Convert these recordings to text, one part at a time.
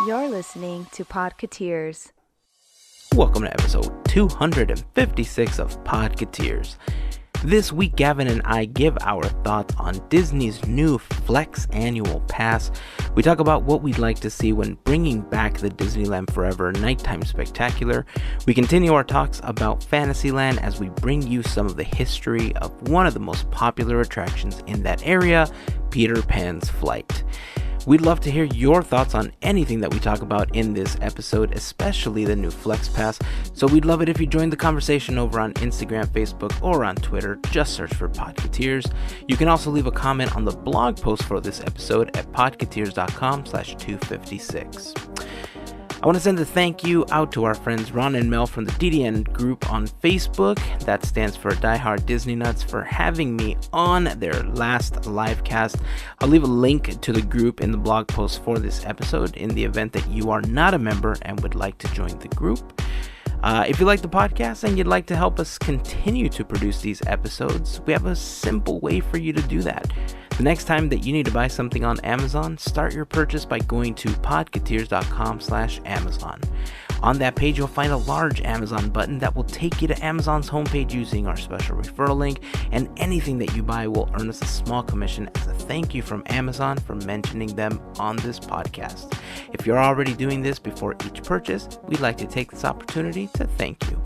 You're listening to Podketeers. Welcome to episode 256 of Podketeers. This week, Gavin and I give our thoughts on Disney's new Flex Annual Pass. We talk about what we'd like to see when bringing back the Disneyland Forever Nighttime Spectacular. We continue our talks about Fantasyland as we bring you some of the history of one of the most popular attractions in that area, Peter Pan's Flight. We'd love to hear your thoughts on anything that we talk about in this episode, especially the new Flex Pass. So we'd love it if you joined the conversation over on Instagram, Facebook, or on Twitter. Just search for Podketeers. You can also leave a comment on the blog post for this episode at podketeers.com/256. I want to send a thank you out to our friends Ron and Mel from the DDN group on Facebook, that stands for Die Hard Disney Nuts, for having me on their last live cast. I'll leave a link to the group in the blog post for this episode in the event that you are not a member and would like to join the group. If you like the podcast and you'd like to help us continue to produce these episodes, we have a simple way for you to do that. The next time that you need to buy something on Amazon, start your purchase by going to podketeers.com/Amazon. On that page, you'll find a large Amazon button that will take you to Amazon's homepage using our special referral link, and anything that you buy will earn us a small commission as a thank you from Amazon for mentioning them on this podcast. If you're already doing this before each purchase, we'd like to take this opportunity to thank you.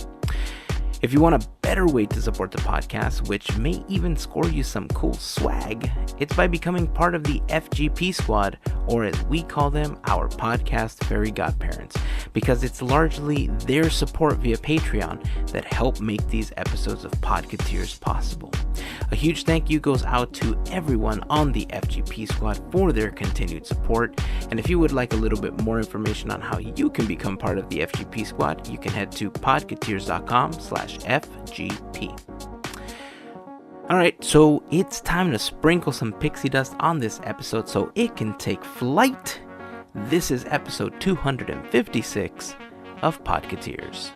If you want a better way to support the podcast, which may even score you some cool swag, it's by becoming part of the FGP Squad, or as we call them, our podcast Fairy Godparents, because it's largely their support via Patreon that help make these episodes of Podketeers possible. A huge thank you goes out to everyone on the FGP Squad for their continued support, and if you would like a little bit more information on how you can become part of the FGP Squad, you can head to podketeers.com/FGP. Alright, so it's time to sprinkle some pixie dust on this episode so it can take flight. This is episode 256 of Podketeers.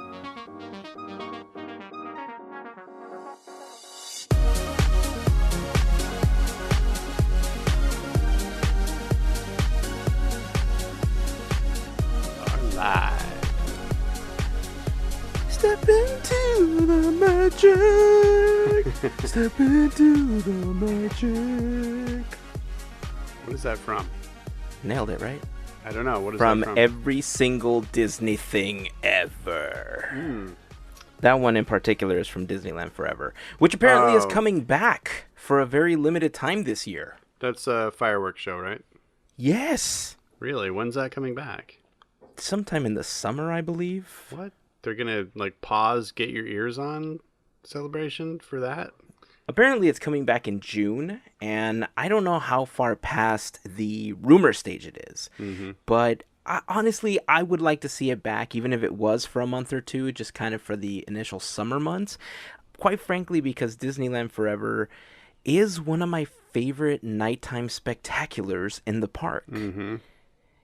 Live. Step into the magic. Step into the magic. What is that from? Nailed it, right? I don't know. What is From that from? every single Disney thing ever. That one in particular is from Disneyland Forever, which apparently is coming back for a very limited time this year. That's a fireworks show, right? Yes. Really? When's that coming back? Sometime in the summer, I believe. What? They're gonna pause Get Your Ears On celebration for that? Apparently it's coming back in June, and I don't know how far past the rumor stage it is. But honestly, I would like to see it back, even if it was for a month or two, just kind of for the initial summer months. Quite frankly, because Disneyland Forever is one of my favorite nighttime spectaculars in the park.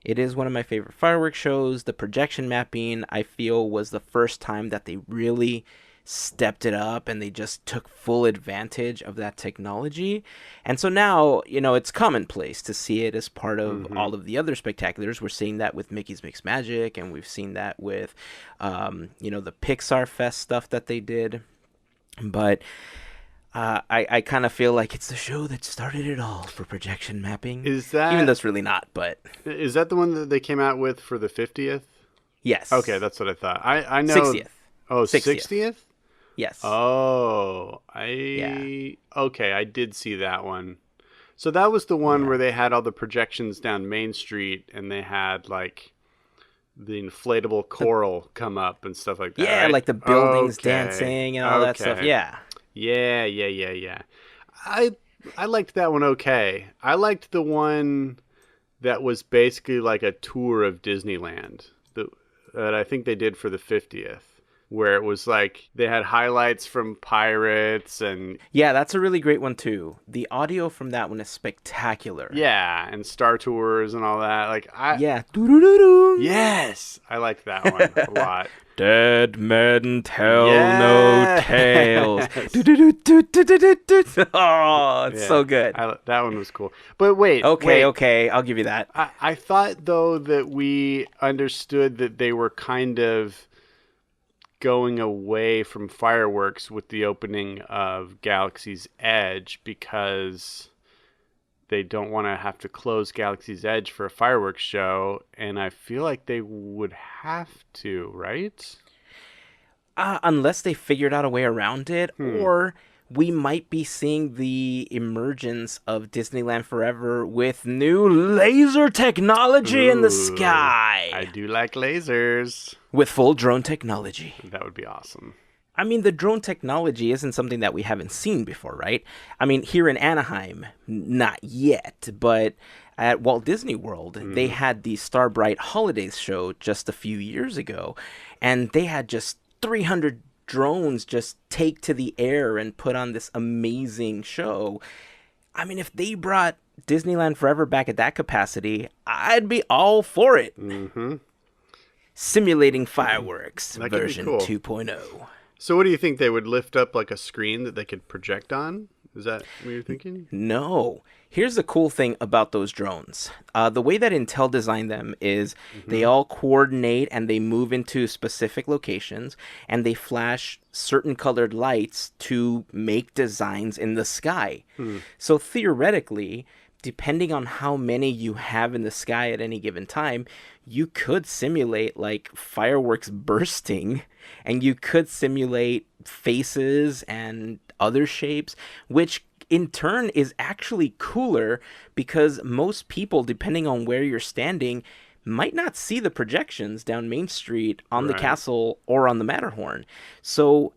It is one of my favorite fireworks shows. The projection mapping, I feel, was the first time that they really stepped it up and they just took full advantage of that technology. And so now, it's commonplace to see it as part of all of the other spectaculars. We're seeing that with Mickey's Mixed Magic, and we've seen that with, the Pixar Fest stuff that they did. But I kind of feel like it's the show that started it all for projection mapping. Is that... Even though it's really not, but... Is that the one that they came out with for the 50th? Yes. Okay, that's what I thought. I know... 60th. Oh, 60th? 60th? Yes. Oh, Okay, I did see that one. So that was the one where they had all the projections down Main Street, and they had, the inflatable coral come up and stuff like that, Yeah, right? like the buildings dancing and all that stuff, yeah. Yeah. I liked that one okay. I liked the one that was basically like a tour of Disneyland that I think they did for the 50th. where it was like they had highlights from Pirates and Yeah, that's a really great one too. The audio from that one is spectacular. and Star Tours and all that. Like Yeah. Doo-doo-doo-doo. yes, I liked that one a lot. Dead men tell Yes. no tales. Do-do-do-do-do-do-do. Oh, it's so good. That one was cool. But wait. Okay, I'll give you that. I thought, though, that we understood that they were kind of going away from fireworks with the opening of Galaxy's Edge because they don't want to have to close Galaxy's Edge for a fireworks show, and I feel like they would have to, right? Unless they figured out a way around it, or we might be seeing the emergence of Disneyland Forever with new laser technology in the sky. I do like lasers. With full drone technology. That would be awesome. I mean, the drone technology isn't something that we haven't seen before, right? I mean, here in Anaheim, not yet, but at Walt Disney World, they had the Starbright Holidays show just a few years ago, and they had just 300 drones just take to the air and put on this amazing show. I mean, if they brought Disneyland Forever back at that capacity, I'd be all for it. Simulating fireworks, That could be version cool. 2.0. So what do you think? They would lift up like a screen that they could project on? Is that what you're thinking? No. Here's the cool thing about those drones. The way that Intel designed them is they all coordinate and they move into specific locations and they flash certain colored lights to make designs in the sky. So theoretically, depending on how many you have in the sky at any given time, you could simulate like fireworks bursting, and you could simulate faces and other shapes, which in turn is actually cooler because most people, depending on where you're standing, might not see the projections down Main Street on the castle or on the Matterhorn. So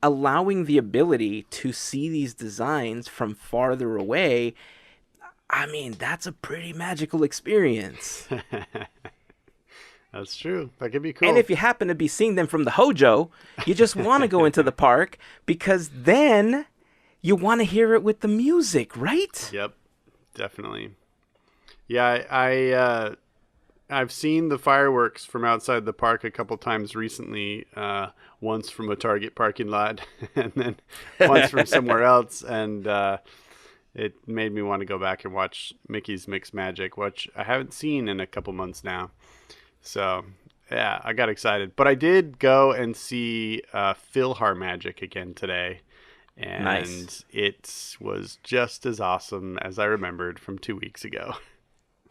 allowing the ability to see these designs from farther away, I mean, that's a pretty magical experience. That's true. That could be cool. And if you happen to be seeing them from the Hojo, you just want to go into the park because then you want to hear it with the music, right? Yep, definitely. Yeah, I've seen the fireworks from outside the park a couple times recently. Once from a Target parking lot, and then once from somewhere else, and it made me want to go back and watch Mickey's Mixed Magic, which I haven't seen in a couple months now. So, yeah, I got excited. But I did go and see Philhar Magic again today. And Nice. It was just as awesome as I remembered from 2 weeks ago.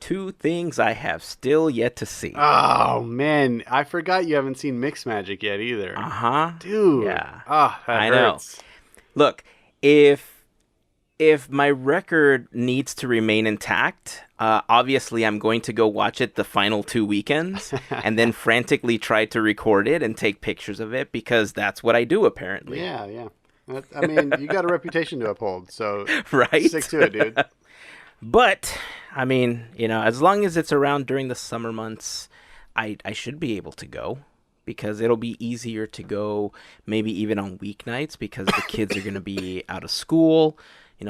2 things I have still yet to see. Oh, man. I forgot you haven't seen Mixed Magic yet either. Uh-huh. Dude. Yeah. Oh, that I know. hurts. Look, if my record needs to remain intact, obviously I'm going to go watch it the final 2 weekends and then frantically try to record it and take pictures of it because that's what I do apparently. Yeah. I mean, you got a reputation to uphold, so Right? stick to it, dude. But, I mean, as long as it's around during the summer months, I should be able to go because it'll be easier to go maybe even on weeknights because the kids are going to be out of school.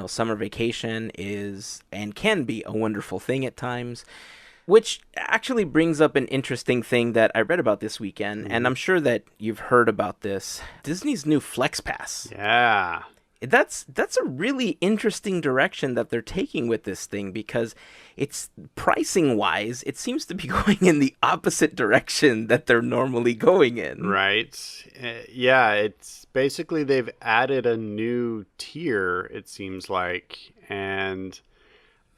Summer vacation is and can be a wonderful thing at times, which actually brings up an interesting thing that I read about this weekend, and I'm sure that you've heard about this. Disney's new Flex Pass. Yeah. That's a really interesting direction that they're taking with this thing because it's pricing wise, it seems to be going in the opposite direction that they're normally going in. Right. Yeah, it's basically they've added a new tier, it seems like, and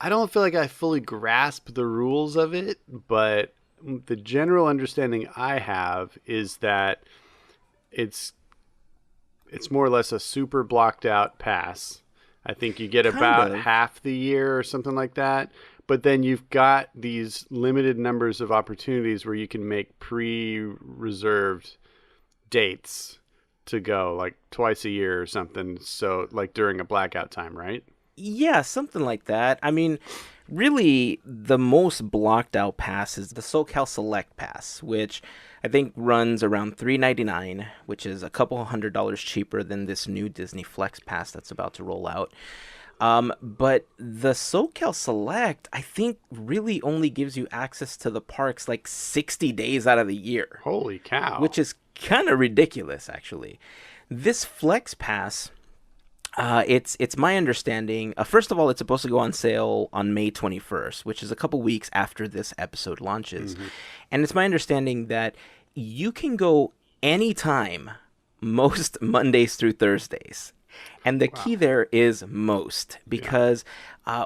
I don't feel like I fully grasp the rules of it, but the general understanding I have is that it's more or less a super blocked out pass. I think you get about half the year or something like that. But then you've got these limited numbers of opportunities where you can make pre-reserved dates to go, like twice a year or something. So like during a blackout time, right? Yeah, something like that. I mean, really the most blocked out pass is the SoCal Select Pass, which I think runs around $3.99, which is a couple $100 cheaper than this new Disney Flex Pass that's about to roll out. But the SoCal Select, I think, really only gives you access to the parks like 60 days out of the year. Holy cow. Which is kind of ridiculous, actually. This Flex Pass, it's my understanding. First of all, it's supposed to go on sale on May 21st, which is a couple weeks after this episode launches. Mm-hmm. And it's my understanding that you can go anytime, most Mondays through Thursdays. And the key there is most, because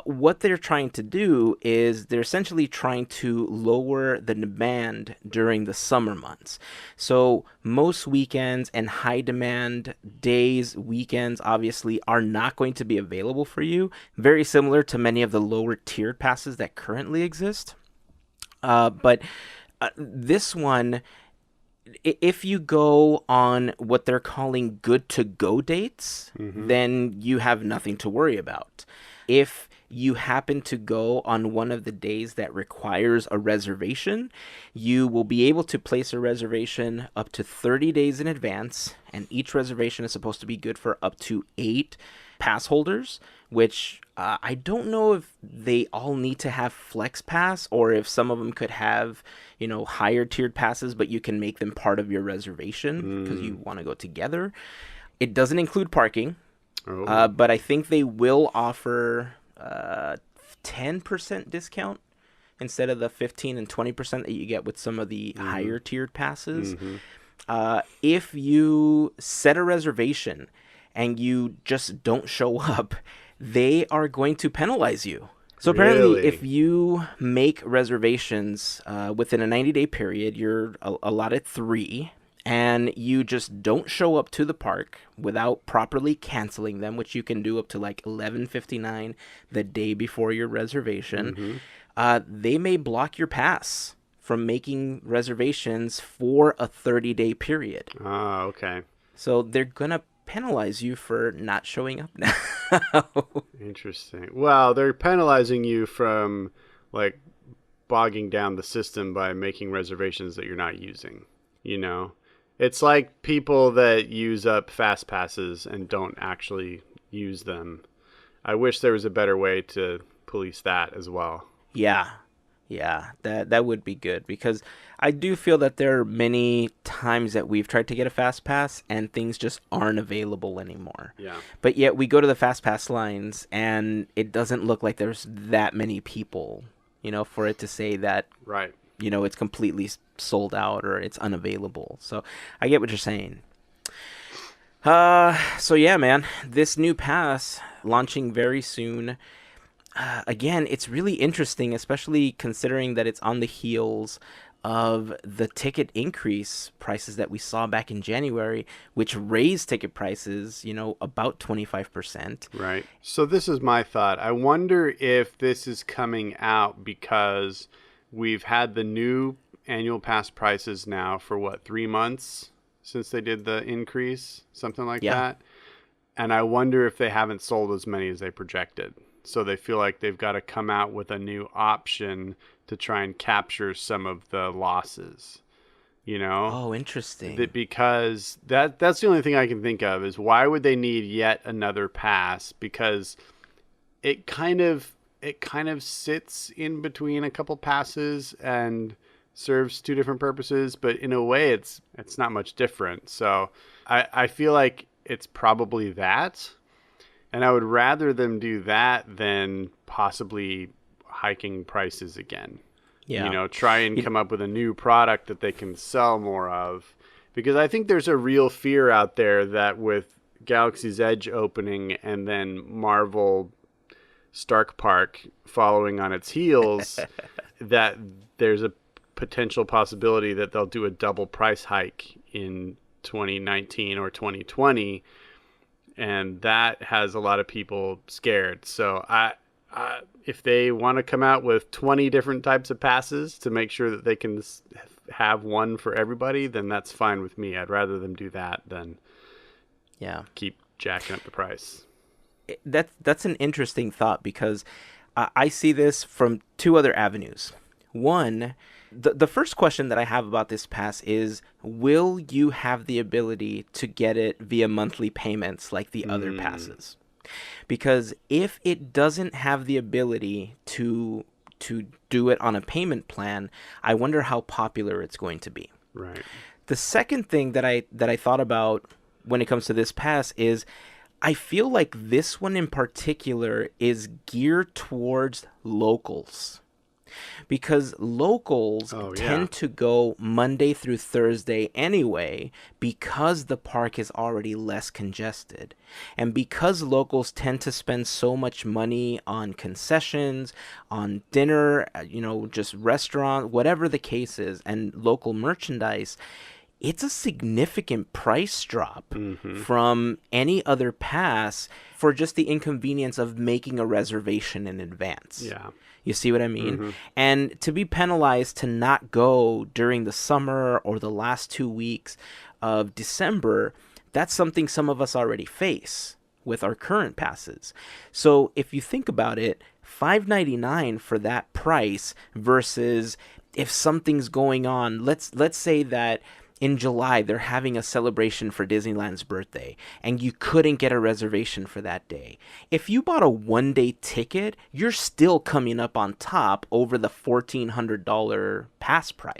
what they're trying to do is they're essentially trying to lower the demand during the summer months. So most weekends and high demand days, weekends, obviously, are not going to be available for you. Very similar to many of the lower tiered passes that currently exist. But this one, if you go on what they're calling good to go dates, then you have nothing to worry about. If you happen to go on one of the days that requires a reservation, you will be able to place a reservation up to 30 days in advance, and each reservation is supposed to be good for up to 8 pass holders, which I don't know if they all need to have Flex Pass or if some of them could have, higher tiered passes, but you can make them part of your reservation because you want to go together. It doesn't include parking, but I think they will offer 10% discount instead of the 15 and 20% that you get with some of the higher tiered passes. If you set a reservation and you just don't show up, they are going to penalize you. So apparently, if you make reservations within a 90-day period, you're allotted 3, and you just don't show up to the park without properly canceling them, which you can do up to like 11:59 the day before your reservation, they may block your pass from making reservations for a 30-day period. Ah, okay. So they're going to penalize you for not showing up now. Interesting. Well, they're penalizing you from like bogging down the system by making reservations that you're not using. It's like people that use up fast passes and don't actually use them. I wish there was a better way to police that as well. Yeah, that would be good, because I do feel that there are many times that we've tried to get a fast pass and things just aren't available anymore. Yeah. But yet we go to the fast pass lines and it doesn't look like there's that many people, for it to say that, right, it's completely sold out or it's unavailable. So I get what you're saying. So yeah, man, this new pass launching very soon. Again, it's really interesting, especially considering that it's on the heels of the ticket increase prices that we saw back in January, which raised ticket prices, about 25%. Right. So this is my thought. I wonder if this is coming out because we've had the new annual pass prices now for 3 months since they did the increase, something like that. And I wonder if they haven't sold as many as they projected. So they feel like they've got to come out with a new option to try and capture some of the losses, Oh, interesting. Because that's the only thing I can think of is why would they need yet another pass? Because it kind of sits in between a couple passes and serves 2 different purposes, but in a way it's not much different. So I feel like it's probably that. And I would rather them do that than possibly hiking prices again. Yeah. Try and come up with a new product that they can sell more of. Because I think there's a real fear out there that with Galaxy's Edge opening and then Marvel Stark Park following on its heels, that there's a potential possibility that they'll do a double price hike in 2019 or 2020. And that has a lot of people scared. So if they want to come out with 20 different types of passes to make sure that they can have one for everybody, then that's fine with me. I'd rather them do that than keep jacking up the price. That's an interesting thought, because I see this from two other avenues. One, the first question that I have about this pass is, will you have the ability to get it via monthly payments like the other passes? Because if it doesn't have the ability to do it on a payment plan, I wonder how popular it's going to be. Right. The second thing that I thought about when it comes to this pass is, I feel like this one in particular is geared towards locals. Because locals tend to go Monday through Thursday anyway, because the park is already less congested. And because locals tend to spend so much money on concessions, on dinner, just restaurant, whatever the case is, and local merchandise, it's a significant price drop from any other pass for just the inconvenience of making a reservation in advance. Yeah. You see what I mean? And to be penalized to not go during the summer or the last 2 weeks of December, that's something some of us already face with our current passes. So if you think about it, $5.99 for that price versus if something's going on, let's say that in July, they're having a celebration for Disneyland's birthday, and you couldn't get a reservation for that day. If you bought a one-day ticket, you're still coming up on top over the $1,400 pass price.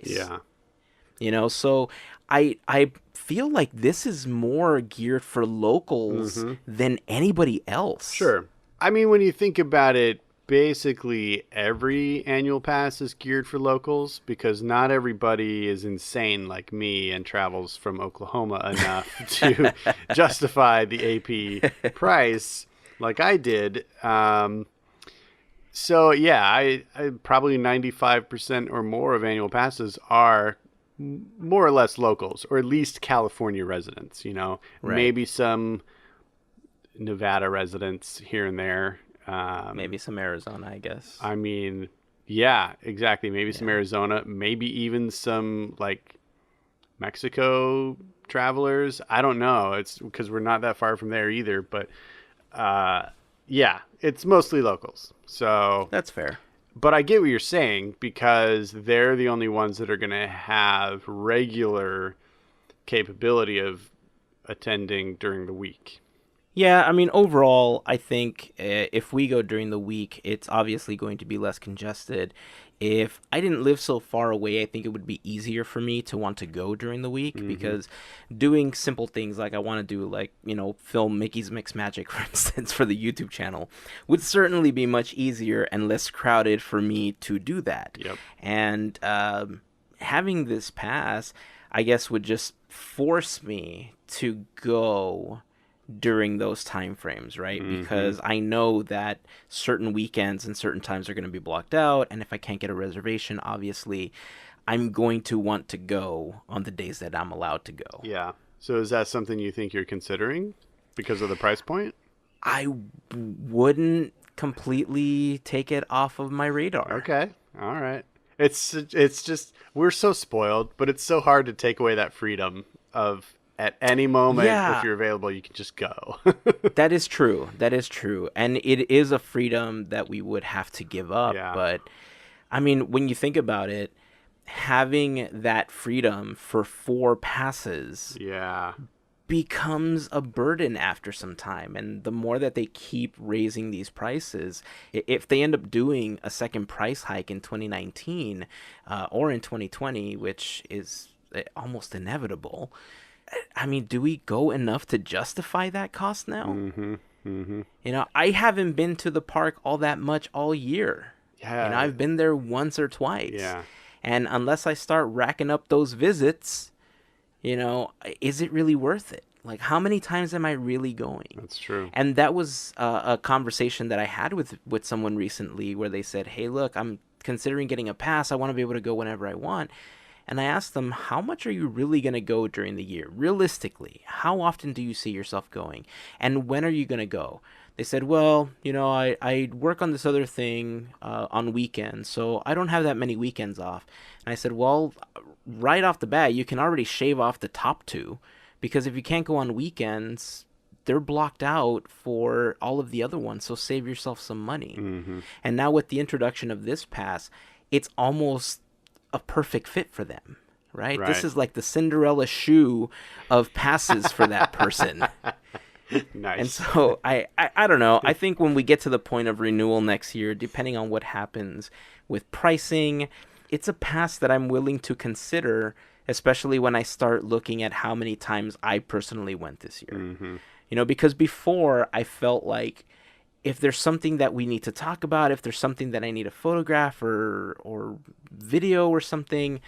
Yeah. So I feel like this is more geared for locals than anybody else. Sure. I mean, when you think about it, basically every annual pass is geared for locals, because not everybody is insane like me and travels from Oklahoma enough to justify the AP price like I did. So yeah, I probably 95% or more of annual passes are more or less locals, or at least California residents, Right. Maybe some Nevada residents here and there. Maybe some Arizona, I guess. I mean, yeah, exactly. Maybe some Arizona, maybe even some like Mexico travelers. I don't know. It's because we're not that far from there either. But yeah, it's mostly locals. So That's fair. But I get what you're saying, because they're the only ones that are going to have regular capability of attending during the week. Yeah, I mean, overall, I think if we go during the week, it's obviously going to be less congested. If I didn't live so far away, I think it would be easier for me to want to go during the week, because doing simple things like I want to do, like, film Mickey's Mix Magic, for instance, for the YouTube channel, would certainly be much easier and less crowded for me to do that. Yep. And having this pass, I guess, would just force me to go during those time frames, right? Because I know that certain weekends and certain times are going to be blocked out, and if I can't get a reservation, obviously I'm going to want to go on the days that I'm allowed to go. Yeah. So is that something you think you're considering because of the price point? I wouldn't completely take it off of my radar. Okay. All right. It's just, we're so spoiled, but it's so hard to take away that freedom of, at any moment, if you're available, you can just go. That is true. That is true. And it is a freedom that we would have to give up. Yeah. But, I mean, when you think about it, having that freedom for 4 passes becomes a burden after some time. And the more that they keep raising these prices, if they end up doing a second price hike in 2019 or in 2020, which is almost inevitable, I mean, do we go enough to justify that cost now? I haven't been to the park all that much all year. Yeah. I've been there once or twice. Yeah. And unless I start racking up those visits, is it really worth it? Like, how many times am I really going? That's true. And that was a conversation that I had with someone recently, where they said, hey, look, I'm considering getting a pass. I want to be able to go whenever I want. And I asked them, how much are you really going to go during the year? Realistically, how often do you see yourself going? And when are you going to go? They said, well, I work on this other thing on weekends, so I don't have that many weekends off. And I said, well, right off the bat, you can already shave off the top 2, because if you can't go on weekends, they're blocked out for all of the other ones, so save yourself some money. And now with the introduction of this pass, it's almost a perfect fit for them, right? This is like the Cinderella shoe of passes for that person. Nice. And so I don't know. I think when we get to the point of renewal next year, depending on what happens with pricing, it's a pass that I'm willing to consider, especially when I start looking at how many times I personally went this year. You know, because before I felt like if there's something that we need to talk about, if there's something that I need a photograph or video or something,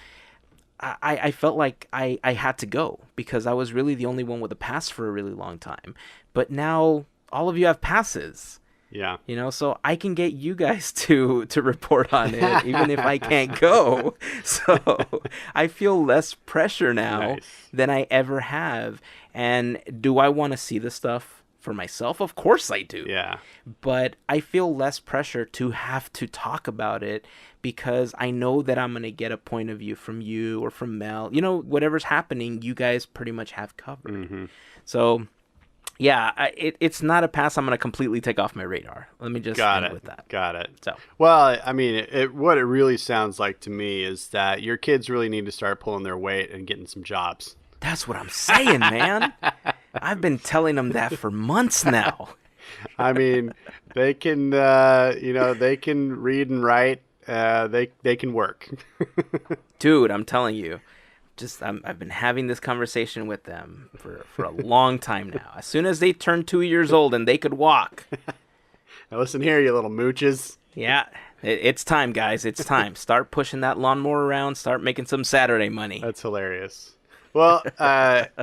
I felt like I had to go because I was really the only one with a pass for a really long time. But now all of you have passes. Yeah. You know, so I can get you guys to report on it even if I can't go. So I feel less pressure now than I ever have. And do I want to see the stuff for myself? Of course I do. Yeah. But I feel less pressure to have to talk about it because I know that I'm going to get a point of view from you or from Mel. You know, whatever's happening, you guys pretty much have covered. So yeah, it's not a pass I'm going to completely take off my radar. Let me just end with that. Got it. So, well, I mean, what it really sounds like to me is that your kids really need to start pulling their weight and getting some jobs. That's what I'm saying, man. I've been telling them that for months now. I mean, they can, they can read and write. They can work. Dude, I'm telling you. I've been having this conversation with them for a long time now. As soon as they turn 2 years old and they could walk. Now listen here, you little mooches. Yeah, it's time, guys. It's time. Start pushing that lawnmower around. Start making some Saturday money. That's hilarious. Well,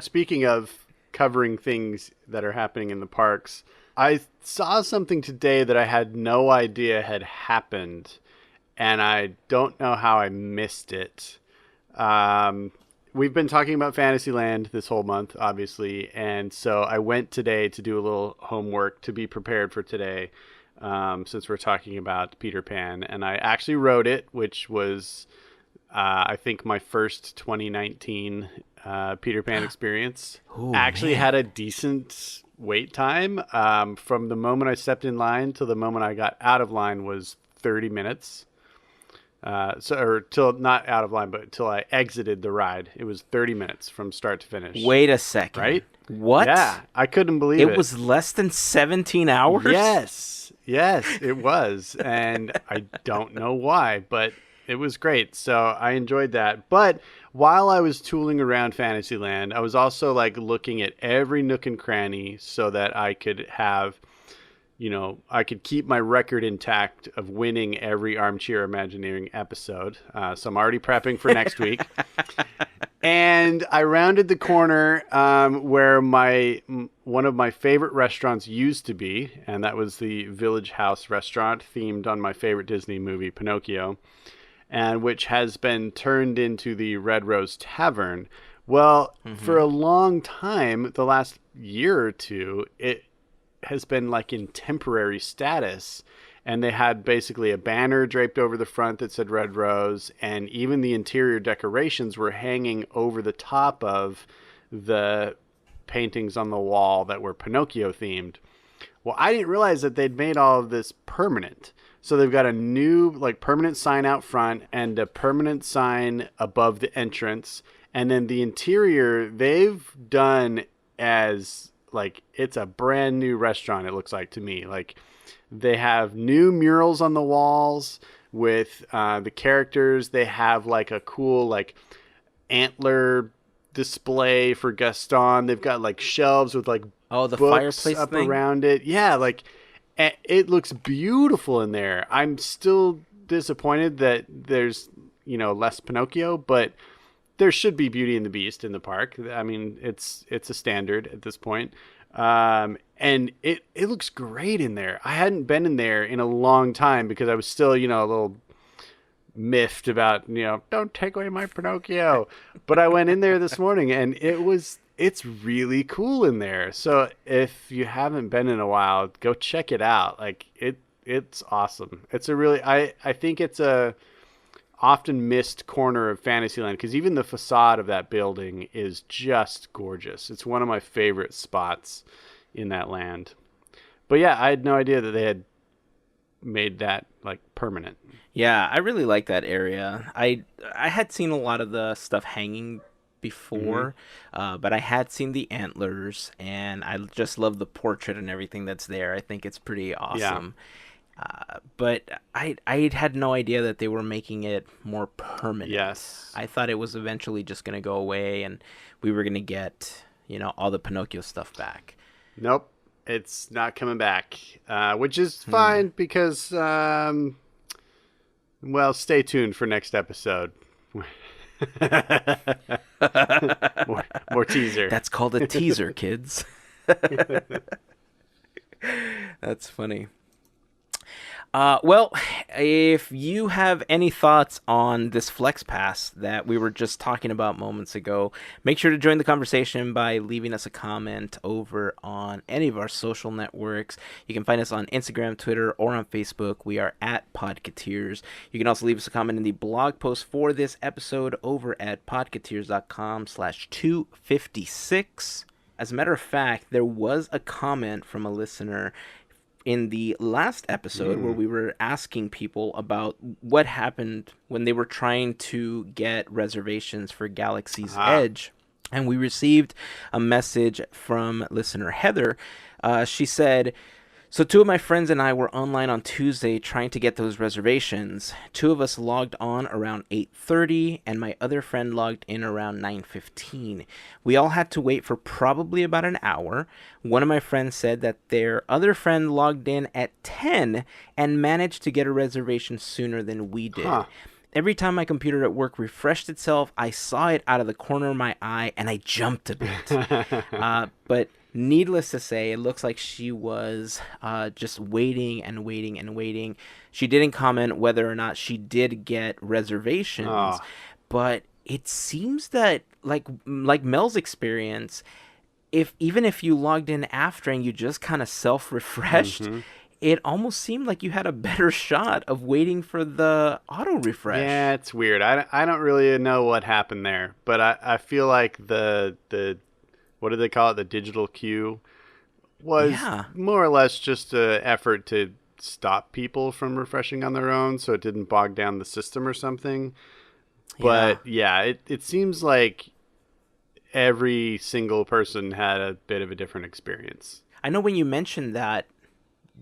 speaking of covering things that are happening in the parks, I saw something today that I had no idea had happened, and I don't know how I missed it. We've been talking about Fantasyland this whole month, obviously, and so I went today to do a little homework to be prepared for today, since we're talking about Peter Pan, and I actually wrote it, which was, I think, my first 2019 Peter Pan experience. Ooh, actually man. had a decent wait time. From the moment I stepped in line to the moment I got out of line was 30 minutes. Till not out of line, but till I exited the ride, it was 30 minutes from start to finish. Wait a second. Right? What? Yeah, I couldn't believe it. It was less than 17 hours? Yes, it was. And I don't know why, but it was great. So I enjoyed that. But while I was tooling around Fantasyland, I was also like looking at every nook and cranny so that I could have, I could keep my record intact of winning every Armchair Imagineering episode. So I'm already prepping for next week. And I rounded the corner where one of my favorite restaurants used to be, and that was the Village House restaurant, themed on my favorite Disney movie, Pinocchio, and which has been turned into the Red Rose Tavern. Well, for a long time, the last year or two, it has been like in temporary status, and they had basically a banner draped over the front that said Red Rose, and even the interior decorations were hanging over the top of the paintings on the wall that were Pinocchio themed. Well, I didn't realize that they'd made all of this permanent. So they've got a new like permanent sign out front and a permanent sign above the entrance, and then the interior they've done as like it's a brand new restaurant, it looks like to me. Like they have new murals on the walls with the characters. They have like a cool like antler display for Gaston. They've got like shelves with like the books fireplace up thing around it. Yeah, like it looks beautiful in there. I'm still disappointed that there's less Pinocchio, but there should be Beauty and the Beast in the park. I mean, it's a standard at this point. And it looks great in there. I hadn't been in there in a long time because I was still, a little miffed about, don't take away my Pinocchio. But I went in there this morning and it's really cool in there. So if you haven't been in a while, go check it out. Like it's awesome. It's a really, I think it's a often missed corner of Fantasyland because even the facade of that building is just gorgeous. It's one of my favorite spots in that land. But yeah, I had no idea that they had made that like permanent. Yeah, I really like that area. I had seen a lot of the stuff hanging before, but I had seen the antlers, and I just love the portrait and everything that's there. I think it's pretty awesome. But I had no idea that they were making it more permanent. Yes. I thought it was eventually just going to go away, and we were going to get, all the Pinocchio stuff back. Nope. It's not coming back, which is fine because, well, stay tuned for next episode. more teaser. That's called a teaser, kids. That's funny. Well, if you have any thoughts on this Flex Pass that we were just talking about moments ago, make sure to join the conversation by leaving us a comment over on any of our social networks. You can find us on Instagram, Twitter, or on Facebook. We are at Podketeers. You can also leave us a comment in the blog post for this episode over at podketeers.com/256. As a matter of fact, there was a comment from a listener in the last episode where we were asking people about what happened when they were trying to get reservations for Galaxy's Edge. And we received a message from listener Heather. She said, so 2 of my friends and I were online on Tuesday trying to get those reservations. 2 of us logged on around 8:30, and my other friend logged in around 9:15. We all had to wait for probably about an hour. One of my friends said that their other friend logged in at 10 and managed to get a reservation sooner than we did. Every time my computer at work refreshed itself, I saw it out of the corner of my eye, and I jumped a bit. But needless to say, it looks like she was just waiting and waiting and waiting. She didn't comment whether or not she did get reservations, but it seems that, like Mel's experience, even if you logged in after and you just kind of self-refreshed, it almost seemed like you had a better shot of waiting for the auto refresh. Yeah, it's weird. I don't really know what happened there, but I feel like the what do they call it? The digital queue was more or less just an effort to stop people from refreshing on their own so it didn't bog down the system or something. But it seems like every single person had a bit of a different experience. I know when you mentioned that,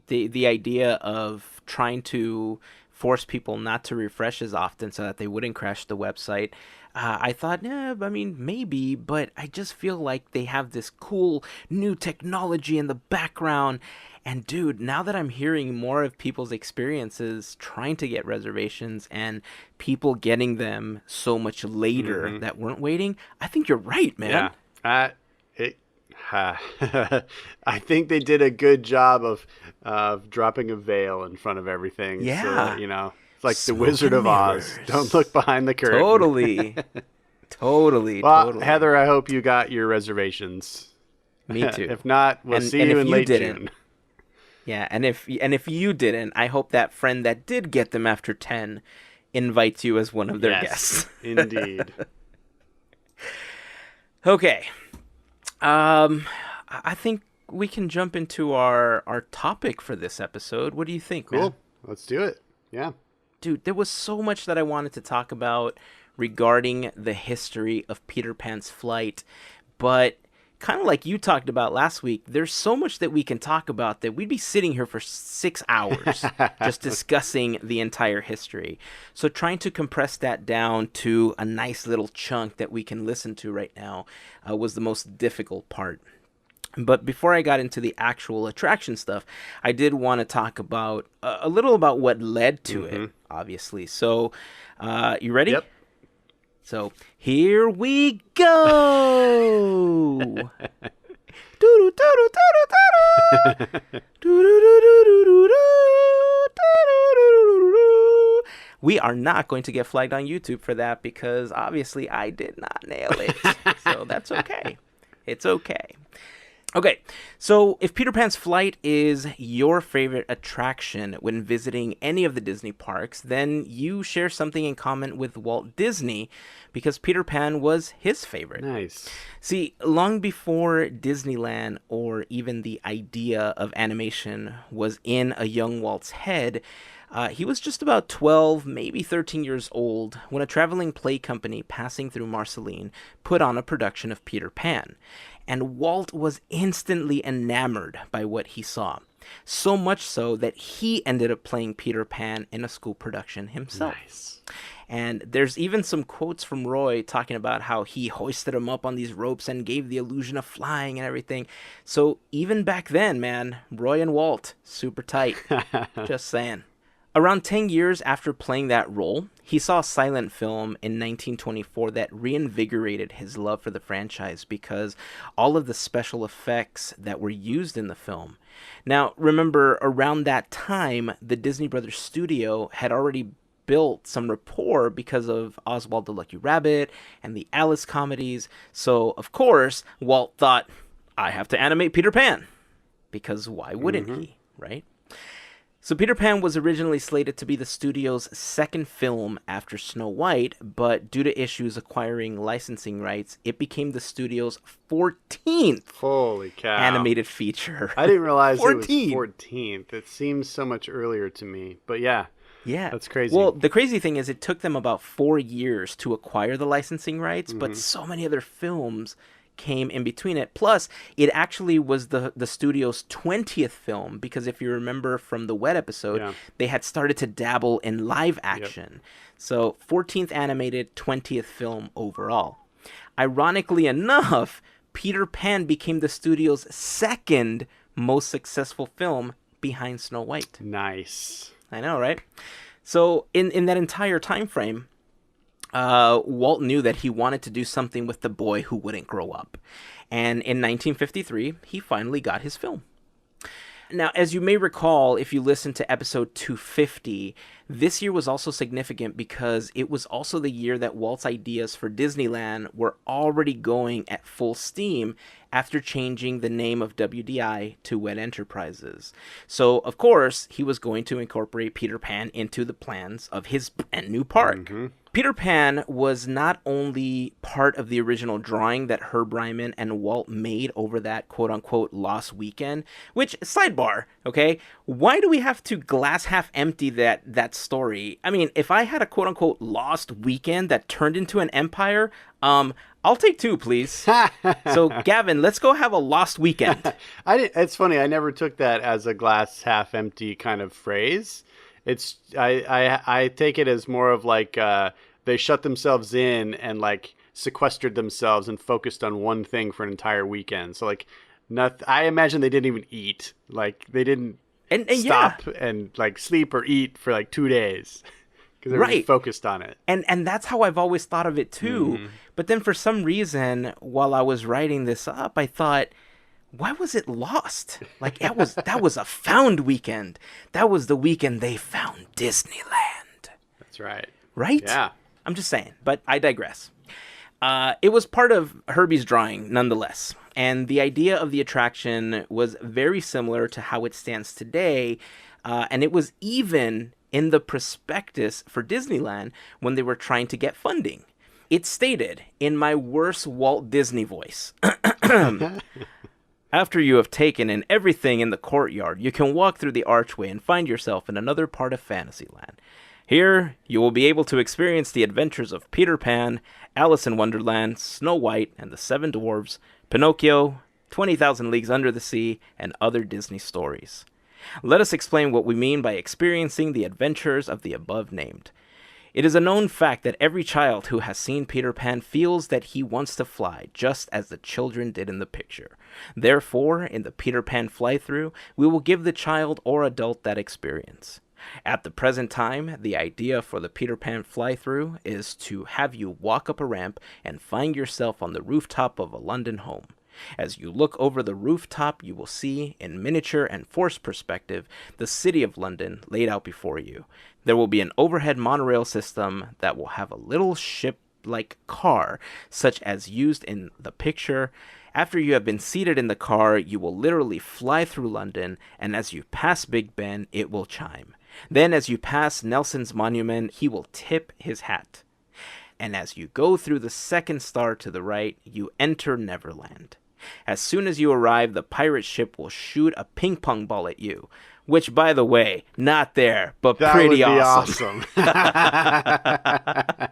the idea of trying to force people not to refresh as often so that they wouldn't crash the website, I thought, maybe, but I just feel like they have this cool new technology in the background. And dude, now that I'm hearing more of people's experiences trying to get reservations and people getting them so much later that weren't waiting, I think you're right, man. Yeah. I think they did a good job of dropping a veil in front of everything. Yeah. So, it's like the Wizard of Oz. Don't look behind the curtain. Totally. Totally. Heather, I hope you got your reservations. Me too. If not, we'll see you in late June. Yeah, and if you didn't, I hope that friend that did get them after 10 invites you as one of their guests. Indeed. Okay. I think we can jump into our topic for this episode. What do you think, man? Cool. Let's do it. Yeah. Dude, there was so much that I wanted to talk about regarding the history of Peter Pan's flight, but kind of like you talked about last week, there's so much that we can talk about that we'd be sitting here for 6 hours just discussing the entire history. So trying to compress that down to a nice little chunk that we can listen to right now was the most difficult part. But before I got into the actual attraction stuff, I did want to talk about a little about what led to it, obviously. So, you ready? Yep. So, here we go! We are not going to get flagged on YouTube for that because obviously I did not nail it. So that's okay. It's okay. Okay, so if Peter Pan's flight is your favorite attraction when visiting any of the Disney parks, then you share something in common with Walt Disney because Peter Pan was his favorite. Nice. See, long before Disneyland or even the idea of animation was in a young Walt's head, he was just about 12, maybe 13 years old when a traveling play company passing through Marceline put on a production of Peter Pan. And Walt was instantly enamored by what he saw. So much so that he ended up playing Peter Pan in a school production himself. Nice. And there's even some quotes from Roy talking about how he hoisted him up on these ropes and gave the illusion of flying and everything. So even back then, man, Roy and Walt, super tight. Just saying. Around 10 years after playing that role, he saw a silent film in 1924 that reinvigorated his love for the franchise because all of the special effects that were used in the film. Now, remember, around that time, the Disney Brothers studio had already built some rapport because of Oswald the Lucky Rabbit and the Alice comedies. So, of course, Walt thought, I have to animate Peter Pan. Because why wouldn't he, right? So Peter Pan was originally slated to be the studio's second film after Snow White, but due to issues acquiring licensing rights, it became the studio's 14th Holy cow. animated feature. I didn't realize 14. it was 14th. It seems so much earlier to me. But yeah. Yeah. That's crazy. Well, the crazy thing is it took them about 4 years to acquire the licensing rights, but so many other films came in between it. Plus, it actually was the studio's 20th film because if you remember from the Wet episode, they had started to dabble in live action. So 14th animated, 20th film overall. Ironically enough, Peter Pan became the studio's second most successful film behind Snow White. Nice. I know, right? So in that entire time frame, Walt knew that he wanted to do something with the boy who wouldn't grow up. And in 1953, he finally got his film. Now, as you may recall, if you listen to episode 250, this year was also significant because it was also the year that Walt's ideas for Disneyland were already going at full steam after changing the name of WDI to Wet Enterprises. So, of course, he was going to incorporate Peter Pan into the plans of his brand new park. Peter Pan was not only part of the original drawing that Herb Ryman and Walt made over that quote-unquote lost weekend, which, sidebar, okay, why do we have to glass half empty that story? I mean, if I had a quote-unquote lost weekend that turned into an empire, I'll take 2, please. So, Gavin, let's go have a lost weekend. It's funny. I never took that as a glass half empty kind of phrase. It's I take it as more of like they shut themselves in and like sequestered themselves and focused on one thing for an entire weekend. So like, I imagine they didn't even eat. Like they didn't stop and like sleep or eat for like 2 days because they were really focused on it. And that's how I've always thought of it too. But then for some reason, while I was writing this up, I thought, why was it lost? Like that was a found weekend. That was the weekend they found Disneyland. That's right. Right? Yeah. I'm just saying, but I digress. It was part of Herbie's drawing nonetheless. And the idea of the attraction was very similar to how it stands today. And it was even in the prospectus for Disneyland when they were trying to get funding. It stated, in my worst Walt Disney voice, after you have taken in everything in the courtyard, you can walk through the archway and find yourself in another part of Fantasyland. Here, you will be able to experience the adventures of Peter Pan, Alice in Wonderland, Snow White and the Seven Dwarfs, Pinocchio, 20,000 Leagues Under the Sea, and other Disney stories. Let us explain what we mean by experiencing the adventures of the above named. It is a known fact that every child who has seen Peter Pan feels that he wants to fly, just as the children did in the picture. Therefore, in the Peter Pan fly-through, we will give the child or adult that experience. At the present time, the idea for the Peter Pan fly-through is to have you walk up a ramp and find yourself on the rooftop of a London home. As you look over the rooftop, you will see, in miniature and forced perspective, the city of London laid out before you. There will be an overhead monorail system that will have a little ship-like car, such as used in the picture, After you have been seated in the car, you will literally fly through London, and as you pass Big Ben, it will chime. Then as you pass Nelson's monument, he will tip his hat. And as you go through the second star to the right, you enter Neverland. As soon as you arrive, the pirate ship will shoot a ping pong ball at you. Which, by the way, not there, but That pretty would be awesome. awesome.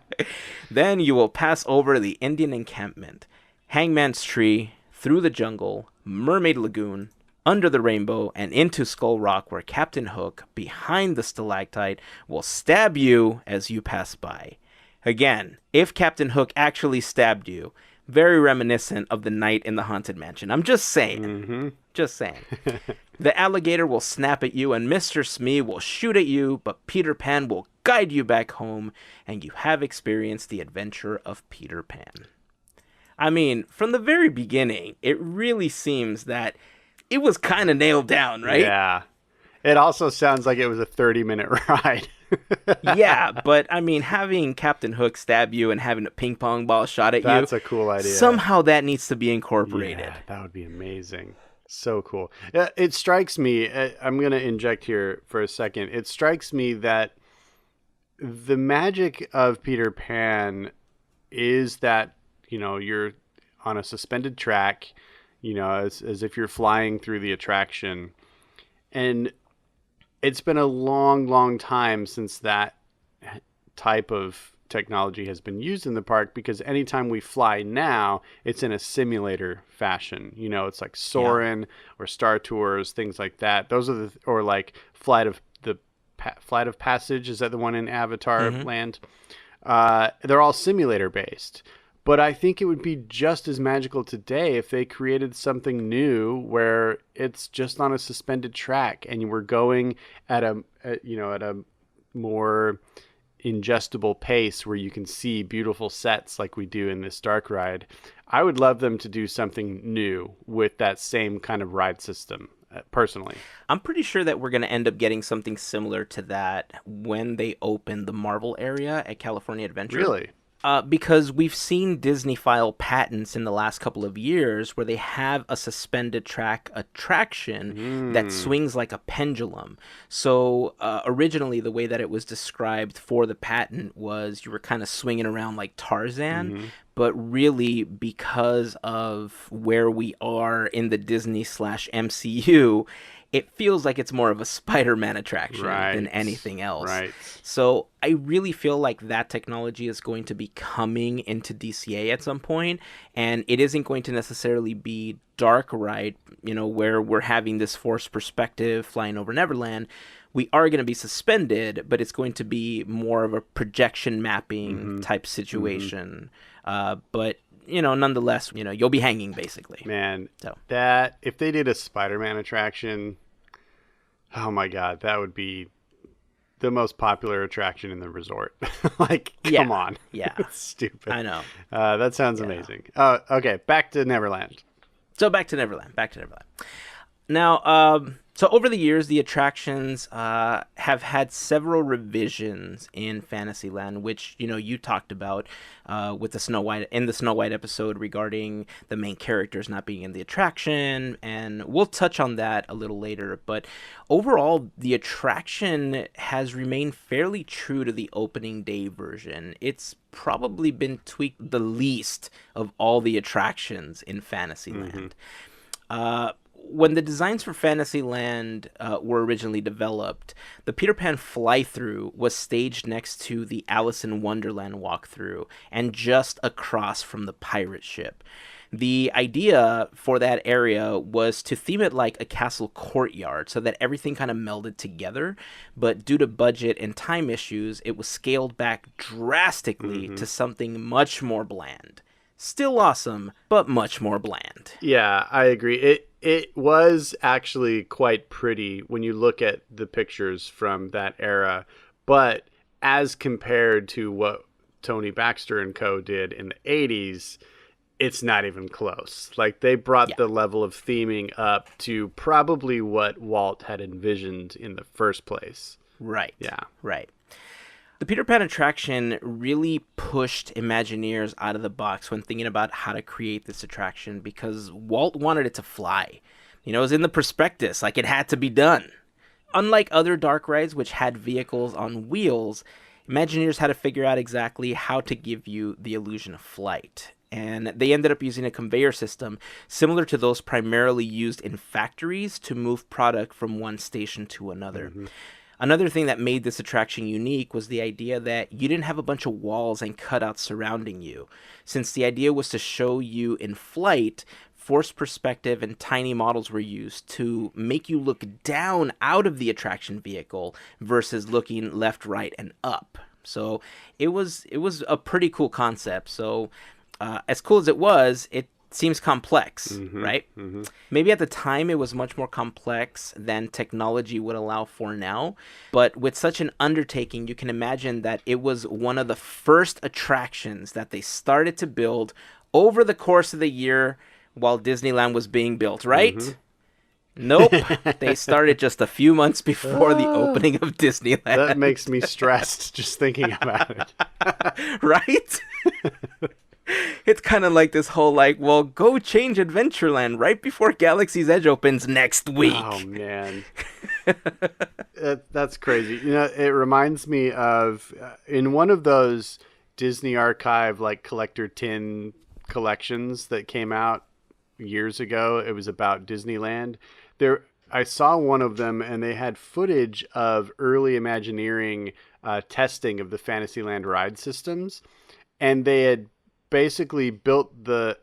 Then you will pass over the Indian encampment, Hangman's Tree, through the jungle, Mermaid Lagoon, under the rainbow, and into Skull Rock, where Captain Hook, behind the stalactite, will stab you as you pass by. Again, if Captain Hook actually stabbed you, very reminiscent of the night in the Haunted Mansion. I'm just saying. Mm-hmm. Just saying. The alligator will snap at you and Mr. Smee will shoot at you, but Peter Pan will guide you back home, and you have experienced the adventure of Peter Pan. I mean, from the very beginning, it really seems that it was kind of nailed down, right? Yeah. It also sounds like it was a 30-minute ride. Yeah, but I mean, having Captain Hook stab you and having a ping pong ball shot at That's a cool idea. Somehow that needs to be incorporated. Yeah, that would be amazing. So cool. Yeah, it strikes me, I'm going to inject here for a second. It strikes me that the magic of Peter Pan is that, you're on a suspended track, as if you're flying through the attraction. And it's been a long, long time since that type of technology has been used in the park, because anytime we fly now, it's in a simulator fashion. It's like Soarin' or Star Tours, things like that. Those are or like Flight of Passage. Is that the one in Avatar Land? They're all simulator based. But I think it would be just as magical today if they created something new where it's just on a suspended track and you were going at a more ingestible pace where you can see beautiful sets like we do in this dark ride. I would love them to do something new with that same kind of ride system, personally. I'm pretty sure that we're going to end up getting something similar to that when they open the Marvel area at California Adventure. Really? Because we've seen Disney file patents in the last couple of years where they have a suspended track attraction that swings like a pendulum. So originally the way that it was described for the patent was you were kind of swinging around like Tarzan, but really because of where we are in the Disney/MCU, it feels like it's more of a Spider-Man attraction than anything else. Right. So I really feel like that technology is going to be coming into DCA at some point, and it isn't going to necessarily be dark ride, where we're having this forced perspective flying over Neverland. We are going to be suspended, but it's going to be more of a projection mapping type situation. But nonetheless, you'll be hanging basically. Man, that if they did a Spider-Man attraction, oh my God, that would be the most popular attraction in the resort. Come on. Yeah. It's stupid. I know. That sounds amazing. Okay, back to Neverland. So back to Neverland. Now, so over the years, the attractions have had several revisions in Fantasyland, which you talked about with the Snow White episode regarding the main characters not being in the attraction, and we'll touch on that a little later. But overall, the attraction has remained fairly true to the opening day version. It's probably been tweaked the least of all the attractions in Fantasyland. When the designs for Fantasyland were originally developed, the Peter Pan fly-through was staged next to the Alice in Wonderland walkthrough and just across from the pirate ship. The idea for that area was to theme it like a castle courtyard so that everything kind of melded together, but due to budget and time issues, it was scaled back drastically to something much more bland. Still awesome, but much more bland. Yeah, I agree. It was actually quite pretty when you look at the pictures from that era, but as compared to what Tony Baxter and co. did in the 80s, it's not even close. Like, they brought the level of theming up to probably what Walt had envisioned in the first place. Right. Yeah. Right. The Peter Pan attraction really pushed Imagineers out of the box when thinking about how to create this attraction, because Walt wanted it to fly. You know, it was in the prospectus, like it had to be done. Unlike other dark rides, which had vehicles on wheels, Imagineers had to figure out exactly how to give you the illusion of flight. And they ended up using a conveyor system similar to those primarily used in factories to move product from one station to another. Mm-hmm. Another thing that made this attraction unique was the idea that you didn't have a bunch of walls and cutouts surrounding you. Since the idea was to show you in flight, forced perspective and tiny models were used to make you look down out of the attraction vehicle versus looking left, right, and up. So it was a pretty cool concept. So as cool as it seems complex, right? Mm-hmm. Maybe at the time it was much more complex than technology would allow for now. But with such an undertaking, you can imagine that it was one of the first attractions that they started to build over the course of the year while Disneyland was being built, right? Mm-hmm. Nope. They started just a few months before the opening of Disneyland. That makes me stressed just thinking about it. Right? It's kind of like this whole well, go change Adventureland right before Galaxy's Edge opens next week. Oh, man. That's crazy. You know, it reminds me of in one of those Disney Archive collector tin collections that came out years ago. It was about Disneyland. I saw one of them, and they had footage of early Imagineering testing of the Fantasyland ride systems, and they had basically built the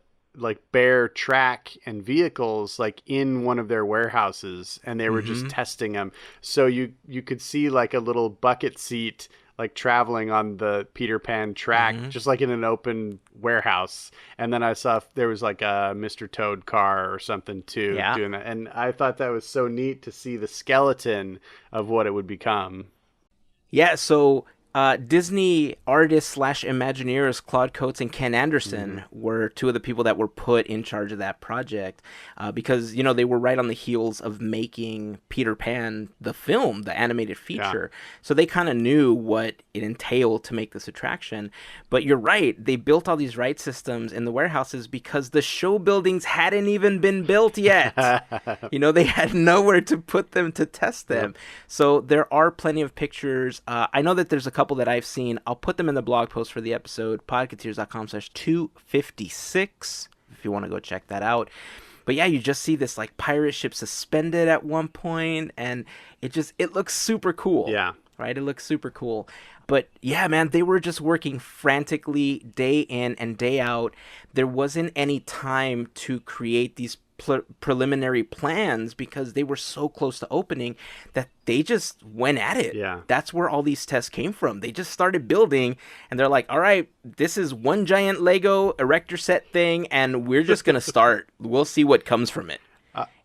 bare track and vehicles in one of their warehouses, and they were just testing them. So you could see a little bucket seat traveling on the Peter Pan track, just in an open warehouse. And then I saw there was a Mr. Toad car or something too, doing that. And I thought that was so neat to see the skeleton of what it would become. Yeah, so Disney artists / Imagineers Claude Coates and Ken Anderson were two of the people that were put in charge of that project because, they were right on the heels of making Peter Pan, the film, the animated feature. Yeah. So they kind of knew what it entailed to make this attraction. But you're right. They built all these ride systems in the warehouses because the show buildings hadn't even been built yet. They had nowhere to put them to test them. Yep. So there are plenty of pictures. I know that there's a couple that I've seen. I'll put them in the blog post for the episode, podketeers.com/256, if you want to go check that out. But yeah, you just see this pirate ship suspended at one point, and it looks super cool. Yeah. Right? It looks super cool. But yeah, man, they were just working frantically day in and day out. There wasn't any time to create these preliminary plans because they were so close to opening that they just went at it. Yeah. That's where all these tests came from. They just started building, and they're like, all right, this is one giant Lego erector set thing, and we're just going to start. We'll see what comes from it.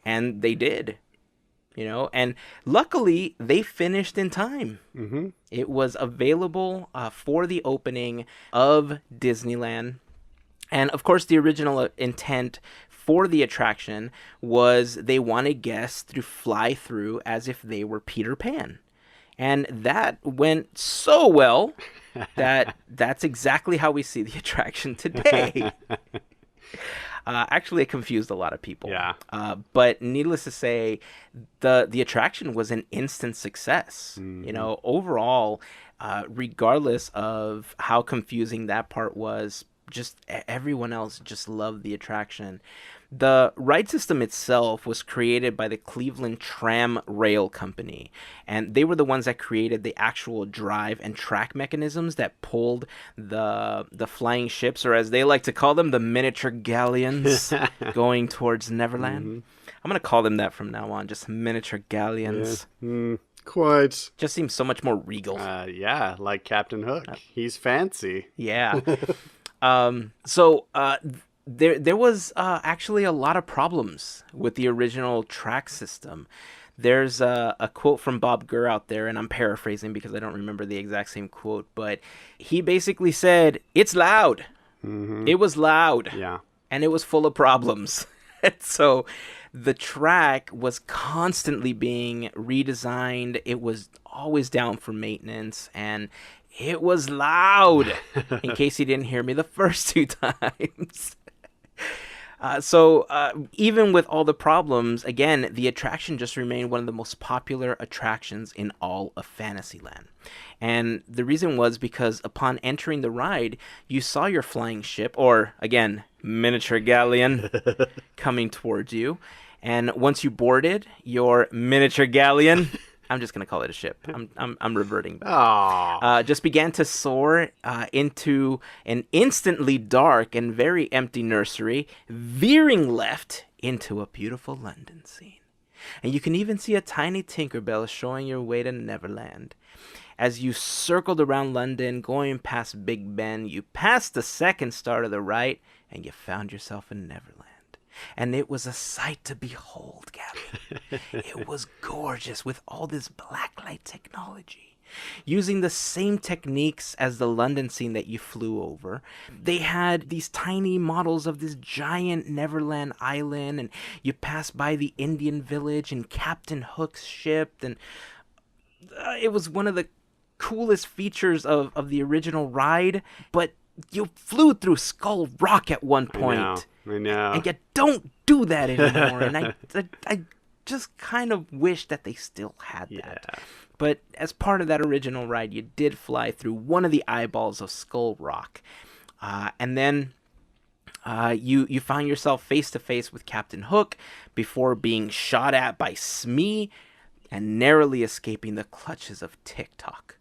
And they did. And luckily they finished in time. Mm-hmm. It was available for the opening of Disneyland. And of course, the original intent for the attraction was they wanted guests to fly through as if they were Peter Pan. And that went so well that that's exactly how we see the attraction today. Actually, it confused a lot of people. Yeah. But needless to say, the attraction was an instant success. Mm-hmm. Overall, regardless of how confusing that part was, just everyone else just loved the attraction. The ride system itself was created by the Cleveland Tram Rail Company, and they were the ones that created the actual drive and track mechanisms that pulled the flying ships, or as they like to call them, the miniature galleons, going towards Neverland. Mm-hmm. I'm going to call them that from now on, just miniature galleons. Yeah. Quite. Just seems so much more regal. Yeah, like Captain Hook. He's fancy. Yeah. There was actually a lot of problems with the original track system. There's a quote from Bob Gurr out there, and I'm paraphrasing because I don't remember the exact same quote, but he basically said, "It's loud." Mm-hmm. It was loud. Yeah. And it was full of problems. So the track was constantly being redesigned. It was always down for maintenance, and It was loud, in case you didn't hear me the first 2 times. So even with all the problems, again, the attraction just remained one of the most popular attractions in all of Fantasyland. And the reason was because upon entering the ride, you saw your flying ship, or again, miniature galleon, coming towards you. And once you boarded your miniature galleon, I'm just going to call it a ship. I'm reverting back. Just began to soar into an instantly dark and very empty nursery, veering left into a beautiful London scene. And you can even see a tiny Tinkerbell showing your way to Neverland. As you circled around London, going past Big Ben, you passed the second start of the right, and you found yourself in Neverland. And it was a sight to behold, Gavin. It was gorgeous with all this blacklight technology. Using the same techniques as the London scene that you flew over, they had these tiny models of this giant Neverland island, and you passed by the Indian village and Captain Hook's ship, and it was one of the coolest features of the original ride. But you flew through Skull Rock at one point. I know. And you don't do that anymore. And I just kind of wish that they still had that. Yeah. But as part of that original ride, you did fly through one of the eyeballs of Skull Rock. And then you found yourself face to face with Captain Hook before being shot at by Smee and narrowly escaping the clutches of TikTok.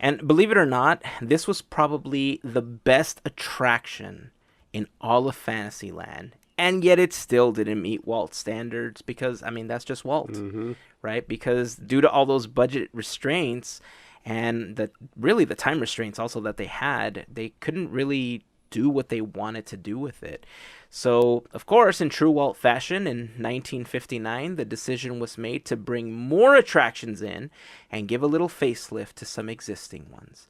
And believe it or not, this was probably the best attraction in all of Fantasyland, and yet it still didn't meet Walt standards because, I mean, that's just Walt, right? Because due to all those budget restraints and the time restraints also that they had, they couldn't really do what they wanted to do with it. So, of course, in true Walt fashion, in 1959, the decision was made to bring more attractions in and give a little facelift to some existing ones.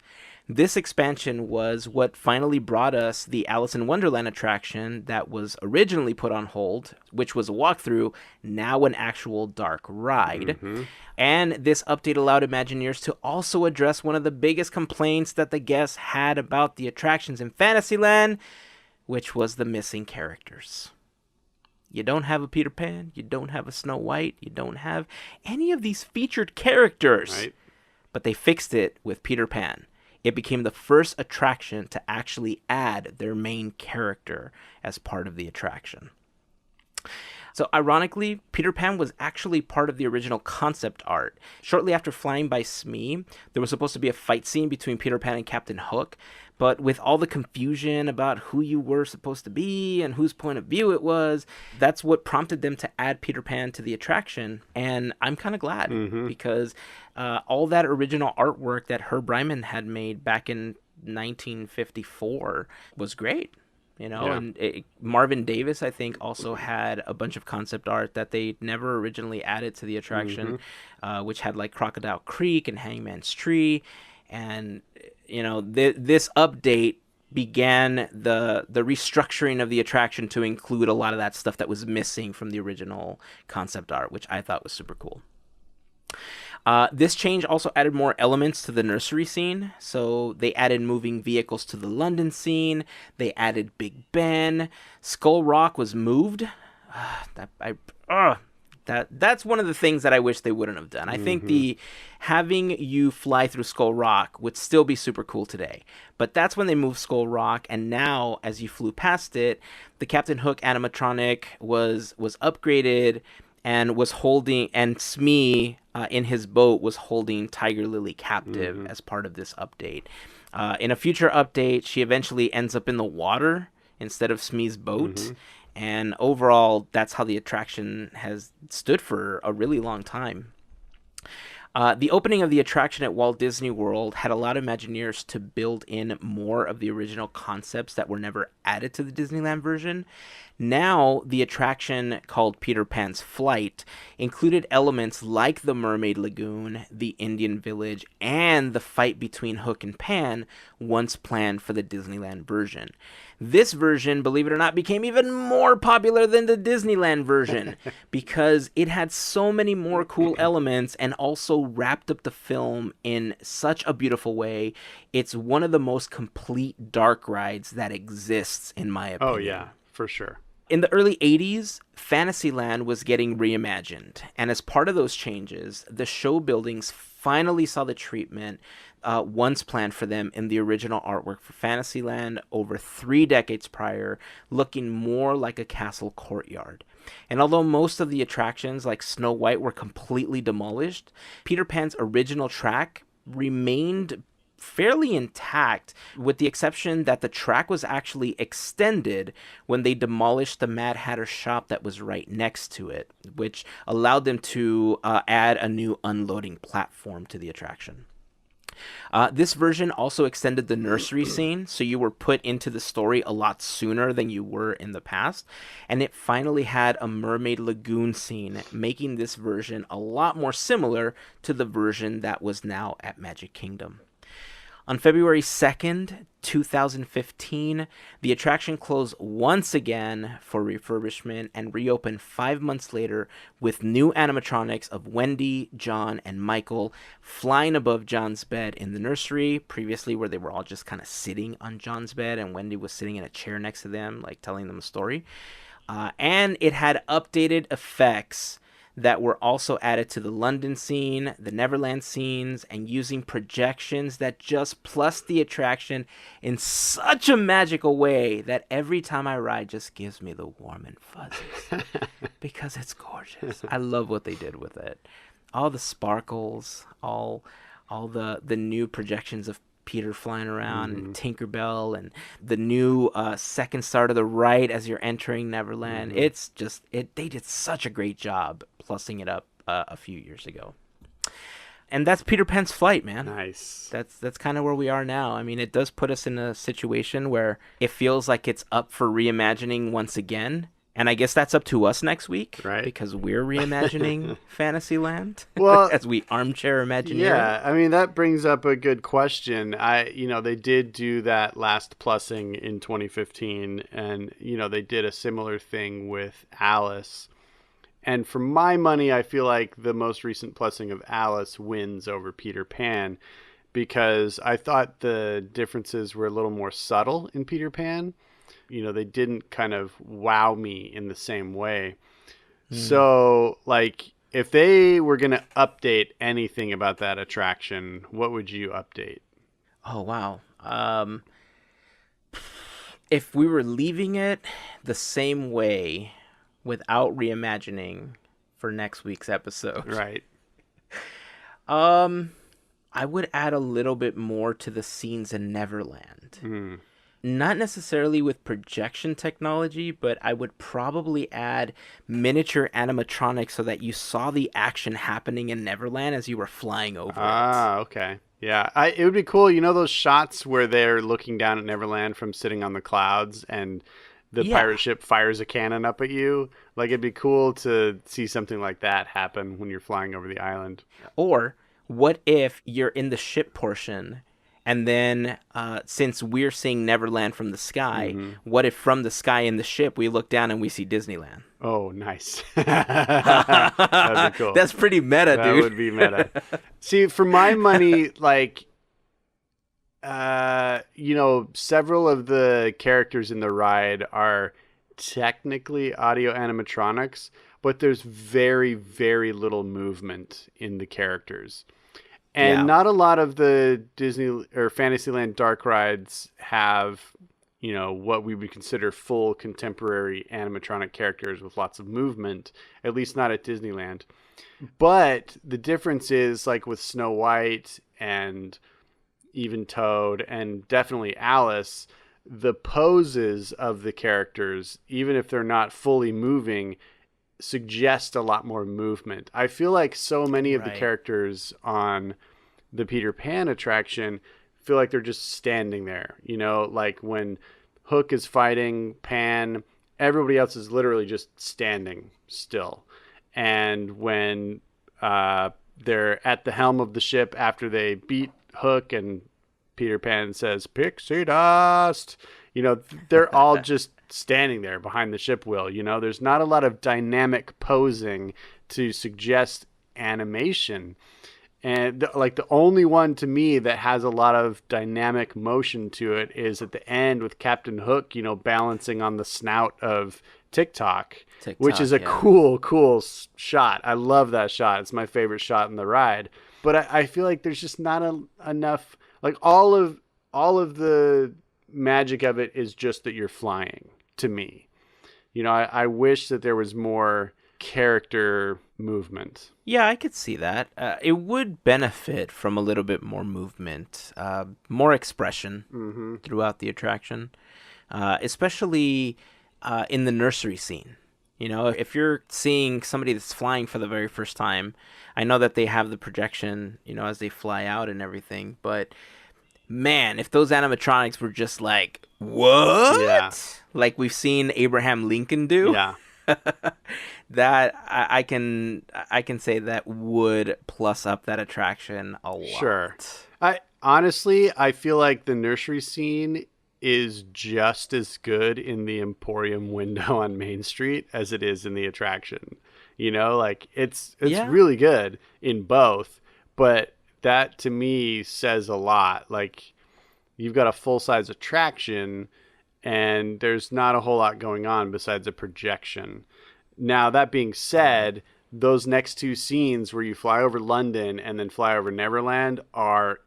This expansion was what finally brought us the Alice in Wonderland attraction that was originally put on hold, which was a walkthrough, now an actual dark ride. And this update allowed Imagineers to also address one of the biggest complaints that the guests had about the attractions in Fantasyland, which was the missing characters. You don't have a Peter Pan, you don't have a Snow White, you don't have any of these featured characters. Right. But they fixed it with Peter Pan. It became the first attraction to actually add their main character as part of the attraction. So ironically, Peter Pan was actually part of the original concept art. Shortly after flying by Smee, there was supposed to be a fight scene between Peter Pan and Captain Hook, but with all the confusion about who you were supposed to be and whose point of view it was, that's what prompted them to add Peter Pan to the attraction. And I'm kind of glad because all that original artwork that Herb Ryman had made back in 1954 was great. You know, and Marvin Davis, I think, also had a bunch of concept art that they never originally added to the attraction, which had like Crocodile Creek and Hangman's Tree. And, you know, this update began the restructuring of the attraction to include a lot of that stuff that was missing from the original concept art, which I thought was super cool. This change also added more elements to the nursery scene. So they added moving vehicles to the London scene. They added Big Ben. Skull Rock was moved. That's one of the things that I wish they wouldn't have done. I think having you fly through Skull Rock would still be super cool today. But that's when they moved Skull Rock, and now as you flew past it, the Captain Hook animatronic was upgraded and was holding, and Smee in his boat was holding Tiger Lily captive as part of this update. In a future update, she eventually ends up in the water instead of Smee's boat. And overall, that's how the attraction has stood for a really long time. The opening of the attraction at Walt Disney World had allowed Imagineers to build in more of the original concepts that were never added to the Disneyland version. Now, the attraction called Peter Pan's Flight included elements like the Mermaid Lagoon, the Indian Village, and the fight between Hook and Pan once planned for the Disneyland version. This version, believe it or not, became even more popular than the Disneyland version because it had so many more cool elements and also wrapped up the film in such a beautiful way. It's one of the most complete dark rides that exists, in my opinion. Oh, yeah, for sure. In the early 80s, Fantasyland was getting reimagined, and as part of those changes, the show buildings finally saw the treatment once planned for them in the original artwork for Fantasyland over 3 decades prior, looking more like a castle courtyard. And although most of the attractions, like Snow White, were completely demolished, Peter Pan's original track remained fairly intact, with the exception that the track was actually extended when they demolished the Mad Hatter shop that was right next to it, which allowed them to add a new unloading platform to the attraction. This version also extended the nursery scene, so you were put into the story a lot sooner than you were in the past, and it finally had a mermaid lagoon scene, making this version a lot more similar to the version that was now at Magic Kingdom. On February 2nd, 2015, the attraction closed once again for refurbishment and reopened 5 months later with new animatronics of Wendy, John, and Michael flying above John's bed in the nursery, previously where they were all just kind of sitting on John's bed and Wendy was sitting in a chair next to them, like telling them a story. And it had updated effects that were also added to the London scene, the Neverland scenes, and using projections that just plus the attraction in such a magical way that every time I ride just gives me the warm and fuzzies because it's gorgeous. I love what they did with it. All the sparkles, all the new projections of Peter flying around and Tinkerbell and the new second start of the ride as you're entering Neverland. It's just they did such a great job plussing it up a few years ago. And that's Peter Pan's flight, man. Nice. That's kind of where we are now. I mean, it does put us in a situation where it feels like it's up for reimagining once again. And I guess that's up to us next week, right? Because we're reimagining Fantasyland, well, as we armchair Imagineer. Yeah, I mean, that brings up a good question. They did do that last plussing in 2015, and they did a similar thing with Alice. And for my money, I feel like the most recent plussing of Alice wins over Peter Pan, because I thought the differences were a little more subtle in Peter Pan. They didn't kind of wow me in the same way. So, if they were going to update anything about that attraction, what would you update? Oh, wow. If we were leaving it the same way without reimagining for next week's episode. Right. I would add a little bit more to the scenes in Neverland. Not necessarily with projection technology, but I would probably add miniature animatronics so that you saw the action happening in Neverland as you were flying over it. Okay. Yeah, it would be cool. Those shots where they're looking down at Neverland from sitting on the clouds and the pirate ship fires a cannon up at you? It'd be cool to see something like that happen when you're flying over the island. Or what if you're in the ship portion, and then since we're seeing Neverland from the sky, what if from the sky in the ship we look down and we see Disneyland? Oh, nice. That'd be cool. That's pretty meta, dude. That would be meta. See, for my money, several of the characters in the ride are technically audio animatronics, but there's very, very little movement in the characters. And not a lot of the Disney or Fantasyland dark rides have, what we would consider full contemporary animatronic characters with lots of movement, at least not at Disneyland. But the difference is, with Snow White and even Toad and definitely Alice, the poses of the characters, even if they're not fully moving, suggest a lot more movement. I feel like so many of the characters on the Peter Pan attraction feel like they're just standing there. When Hook is fighting Pan, everybody else is literally just standing still. And when they're at the helm of the ship after they beat Hook and Peter Pan says, "Pixie dust," They're all just standing there behind the ship wheel. There's not a lot of dynamic posing to suggest animation. And the only one to me that has a lot of dynamic motion to it is at the end with Captain Hook, balancing on the snout of TikTok, which is a cool shot. I love that shot. It's my favorite shot in the ride. But I feel like there's just not enough, like all of the magic of it is just that you're flying to me. I wish that there was more character movement. Yeah, I could see that. It would benefit from a little bit more movement, more expression throughout the attraction, especially in the nursery scene. If you're seeing somebody that's flying for the very first time, I know that they have the projection, as they fly out and everything, but man, if those animatronics were just like, what? Yeah. Like we've seen Abraham Lincoln do. Yeah. That I can say that would plus up that attraction a lot. Sure. I feel like the nursery scene is just as good in the Emporium window on Main Street as it is in the attraction. It's really good in both, but that to me says a lot. Like, you've got a full-size attraction and there's not a whole lot going on besides a projection. Now, that being said, those next two scenes where you fly over London and then fly over Neverland are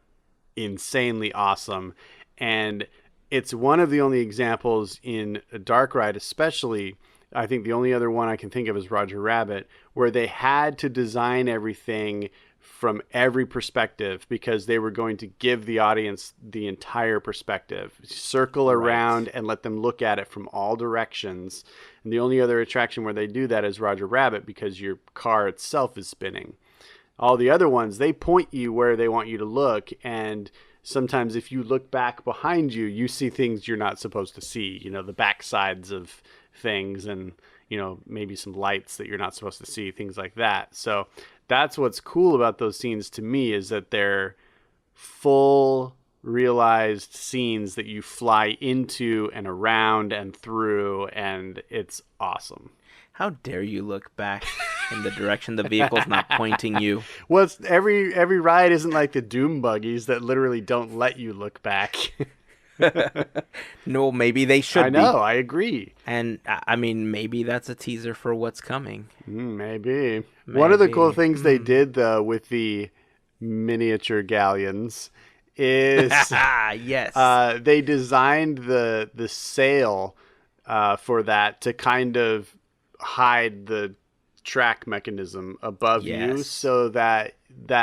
insanely awesome. And it's one of the only examples in a dark ride, especially, I think the only other one I can think of is Roger Rabbit, where they had to design everything from every perspective because they were going to give the audience the entire perspective, circle around and let them look at it from all directions. And the only other attraction where they do that is Roger Rabbit because your car itself is spinning. All the other ones, they point you where they want you to look, and sometimes if you look back behind you, you see things you're not supposed to see, the back sides of things and, maybe some lights that you're not supposed to see, things like that. So that's what's cool about those scenes to me, is that they're full realized scenes that you fly into and around and through, and it's awesome. How dare you look back in the direction the vehicle's not pointing you? Well, every ride isn't like the Doom buggies that literally don't let you look back. No, maybe they should be. I know, I agree. And, I mean, maybe that's a teaser for what's coming. Maybe. One of the cool things they did, though, with the miniature galleons is yes, they designed the sail for that to kind of hide the track mechanism above you so that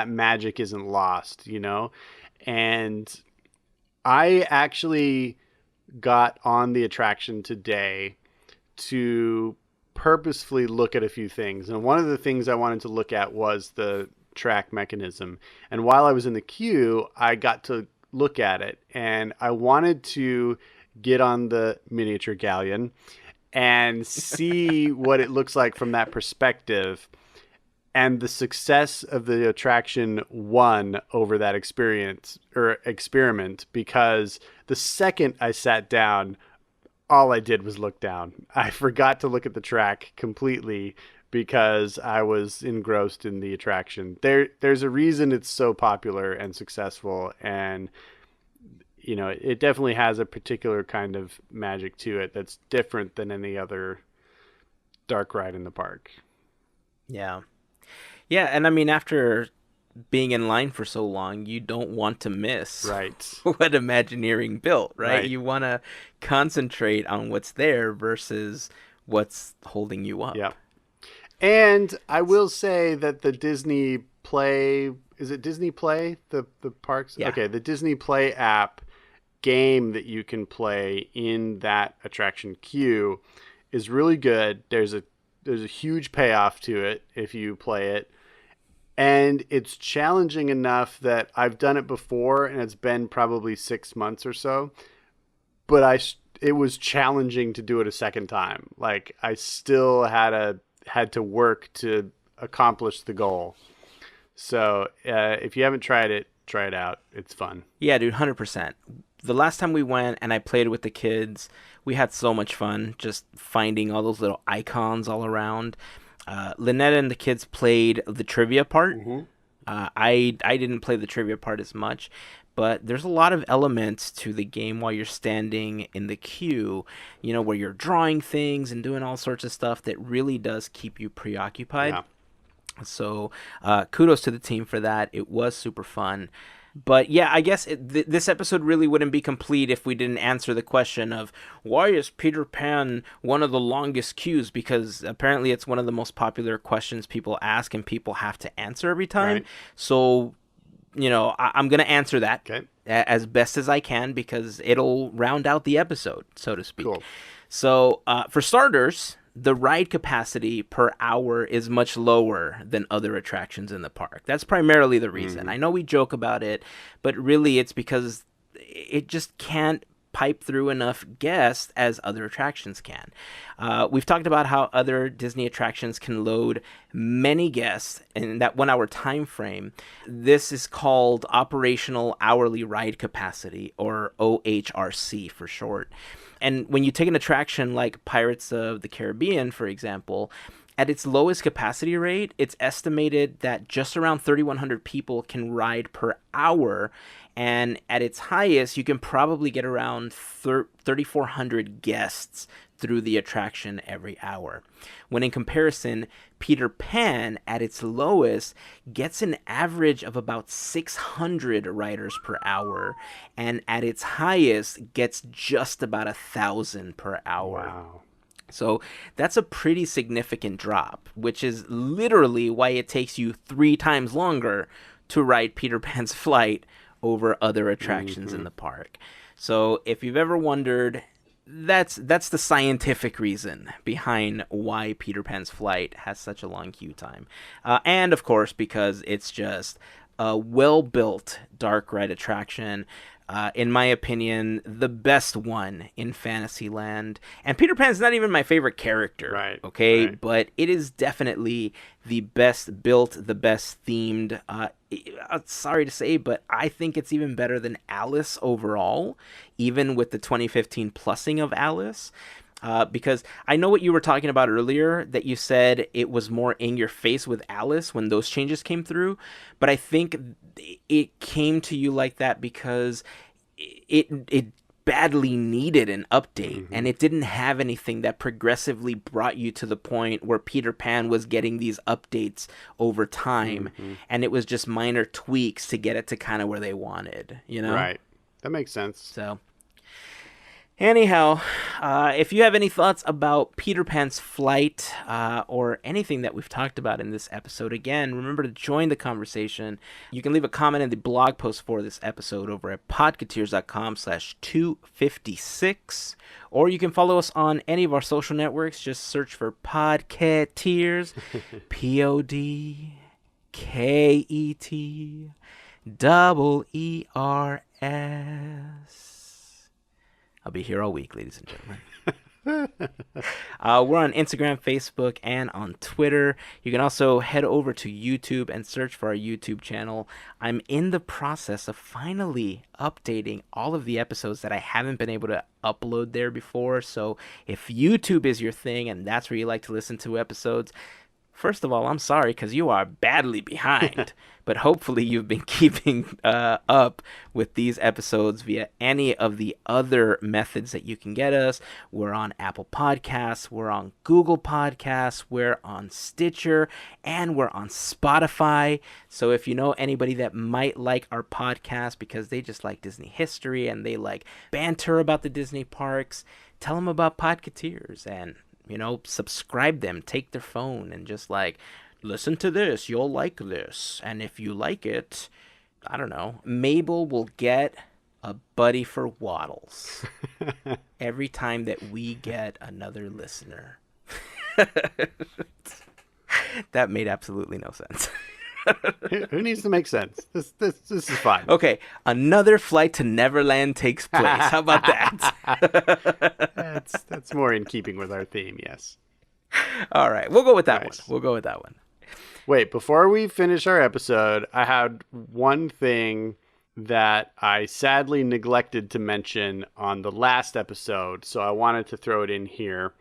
magic isn't lost, And I actually got on the attraction today to purposefully look at a few things. And one of the things I wanted to look at was the track mechanism. And while I was in the queue, I got to look at it. And I wanted to get on the miniature galleon and see what it looks like from that perspective. And the success of the attraction won over that experiment, because the second I sat down, all I did was look down. I forgot to look at the track completely because I was engrossed in the attraction. There's a reason it's so popular and successful, and it definitely has a particular kind of magic to it that's different than any other dark ride in the park. Yeah. Yeah, and I mean, after being in line for so long, you don't want to miss what Imagineering built, right? You want to concentrate on what's there versus what's holding you up. Yeah. And I will say that the Disney Play, is it Disney Play? The parks? Yeah. Okay, the Disney Play app game that you can play in that attraction queue is really good. There's a huge payoff to it if you play it. And it's challenging enough that I've done it before, and it's been probably 6 months or so. But it was challenging to do it a second time. Like, I still had to work to accomplish the goal. So if you haven't tried it, try it out. It's fun. Yeah, dude, 100%. the last time we went and I played with the kids, we had so much fun just finding all those little icons all around. Lynette and the kids played the trivia part. Mm-hmm. I didn't play the trivia part as much, but there's a lot of elements to the game while you're standing in the queue, you know, where you're drawing things and doing all sorts of stuff that really does keep you preoccupied. Yeah. So kudos to the team for that. It was super fun. But yeah, I guess this episode really wouldn't be complete if we didn't answer the question of why is Peter Pan one of the longest queues? Because apparently it's one of the most popular questions people ask and people have to answer every time. Right. So, you know, I'm going to answer that Okay. as best as I can because it'll round out the episode, so to speak. Cool. So for starters, the ride capacity per hour is much lower than other attractions in the park. That's primarily the reason. I know we joke about it, but really it's because it just can't pipe through enough guests as other attractions can. We've talked about how other Disney attractions can load many guests in that 1 hour time frame. This is called operational hourly ride capacity, or OHRC for short. And when you take an attraction like Pirates of the Caribbean, for example, at its lowest capacity rate, it's estimated that just around 3,100 people can ride per hour. And at its highest, you can probably get around 3,400 guests through the attraction every hour. When in comparison, Peter Pan at its lowest gets an average of about 600 riders per hour, and at its highest gets just about 1,000 per hour. Wow. So that's a pretty significant drop, which is literally why it takes you 3 times longer to ride Peter Pan's flight over other attractions in the park. So if you've ever wondered, that's the scientific reason behind why Peter Pan's flight has such a long queue time. And of course, because it's just a well-built dark ride attraction. In my opinion, the best one in Fantasyland. And Peter Pan's not even my favorite character, Right, okay? right. But it is definitely the best built, the best themed. Sorry to say, but I think it's even better than Alice overall, even with the 2015 plussing of Alice. Because I know what you were talking about earlier, that you said it was more in your face with Alice when those changes came through. But I think it came to you like that because it badly needed an update, and it didn't have anything that progressively brought you to the point where Peter Pan was getting these updates over time, and it was just minor tweaks to get it to kind of where they wanted, you know? Right. That makes sense. So, anyhow, if you have any thoughts about Peter Pan's flight or anything that we've talked about in this episode, again, remember to join the conversation. You can leave a comment in the blog post for this episode over at podketeers.com/256, or you can follow us on any of our social networks. Just search for Podketeers, PodKetErs. I'll be here all week, ladies and gentlemen. We're on Instagram, Facebook, and on Twitter. You can also head over to YouTube and search for our YouTube channel. I'm in the process of finally updating all of the episodes that I haven't been able to upload there before. So if YouTube is your thing and that's where you like to listen to episodes, first of all, I'm sorry because you are badly behind, but hopefully you've been keeping up with these episodes via any of the other methods that you can get us. We're on Apple Podcasts, we're on Google Podcasts, we're on Stitcher, and we're on Spotify. So if you know anybody that might like our podcast because they just like Disney history and they like banter about the Disney parks, tell them about Podketeers and subscribe them, take their phone and just listen to this. You'll like this. And if you like it, I don't know, Mabel will get a buddy for Waddles every time that we get another listener. That made absolutely no sense. Who needs to make sense? This is fine. Okay, another flight to Neverland takes place. How about that? That's more in keeping with our theme, yes. All right, we'll go with that Nice. one. We'll go with that one. Wait, before we finish our episode, I had one thing that I sadly neglected to mention on the last episode, so I wanted to throw it in here.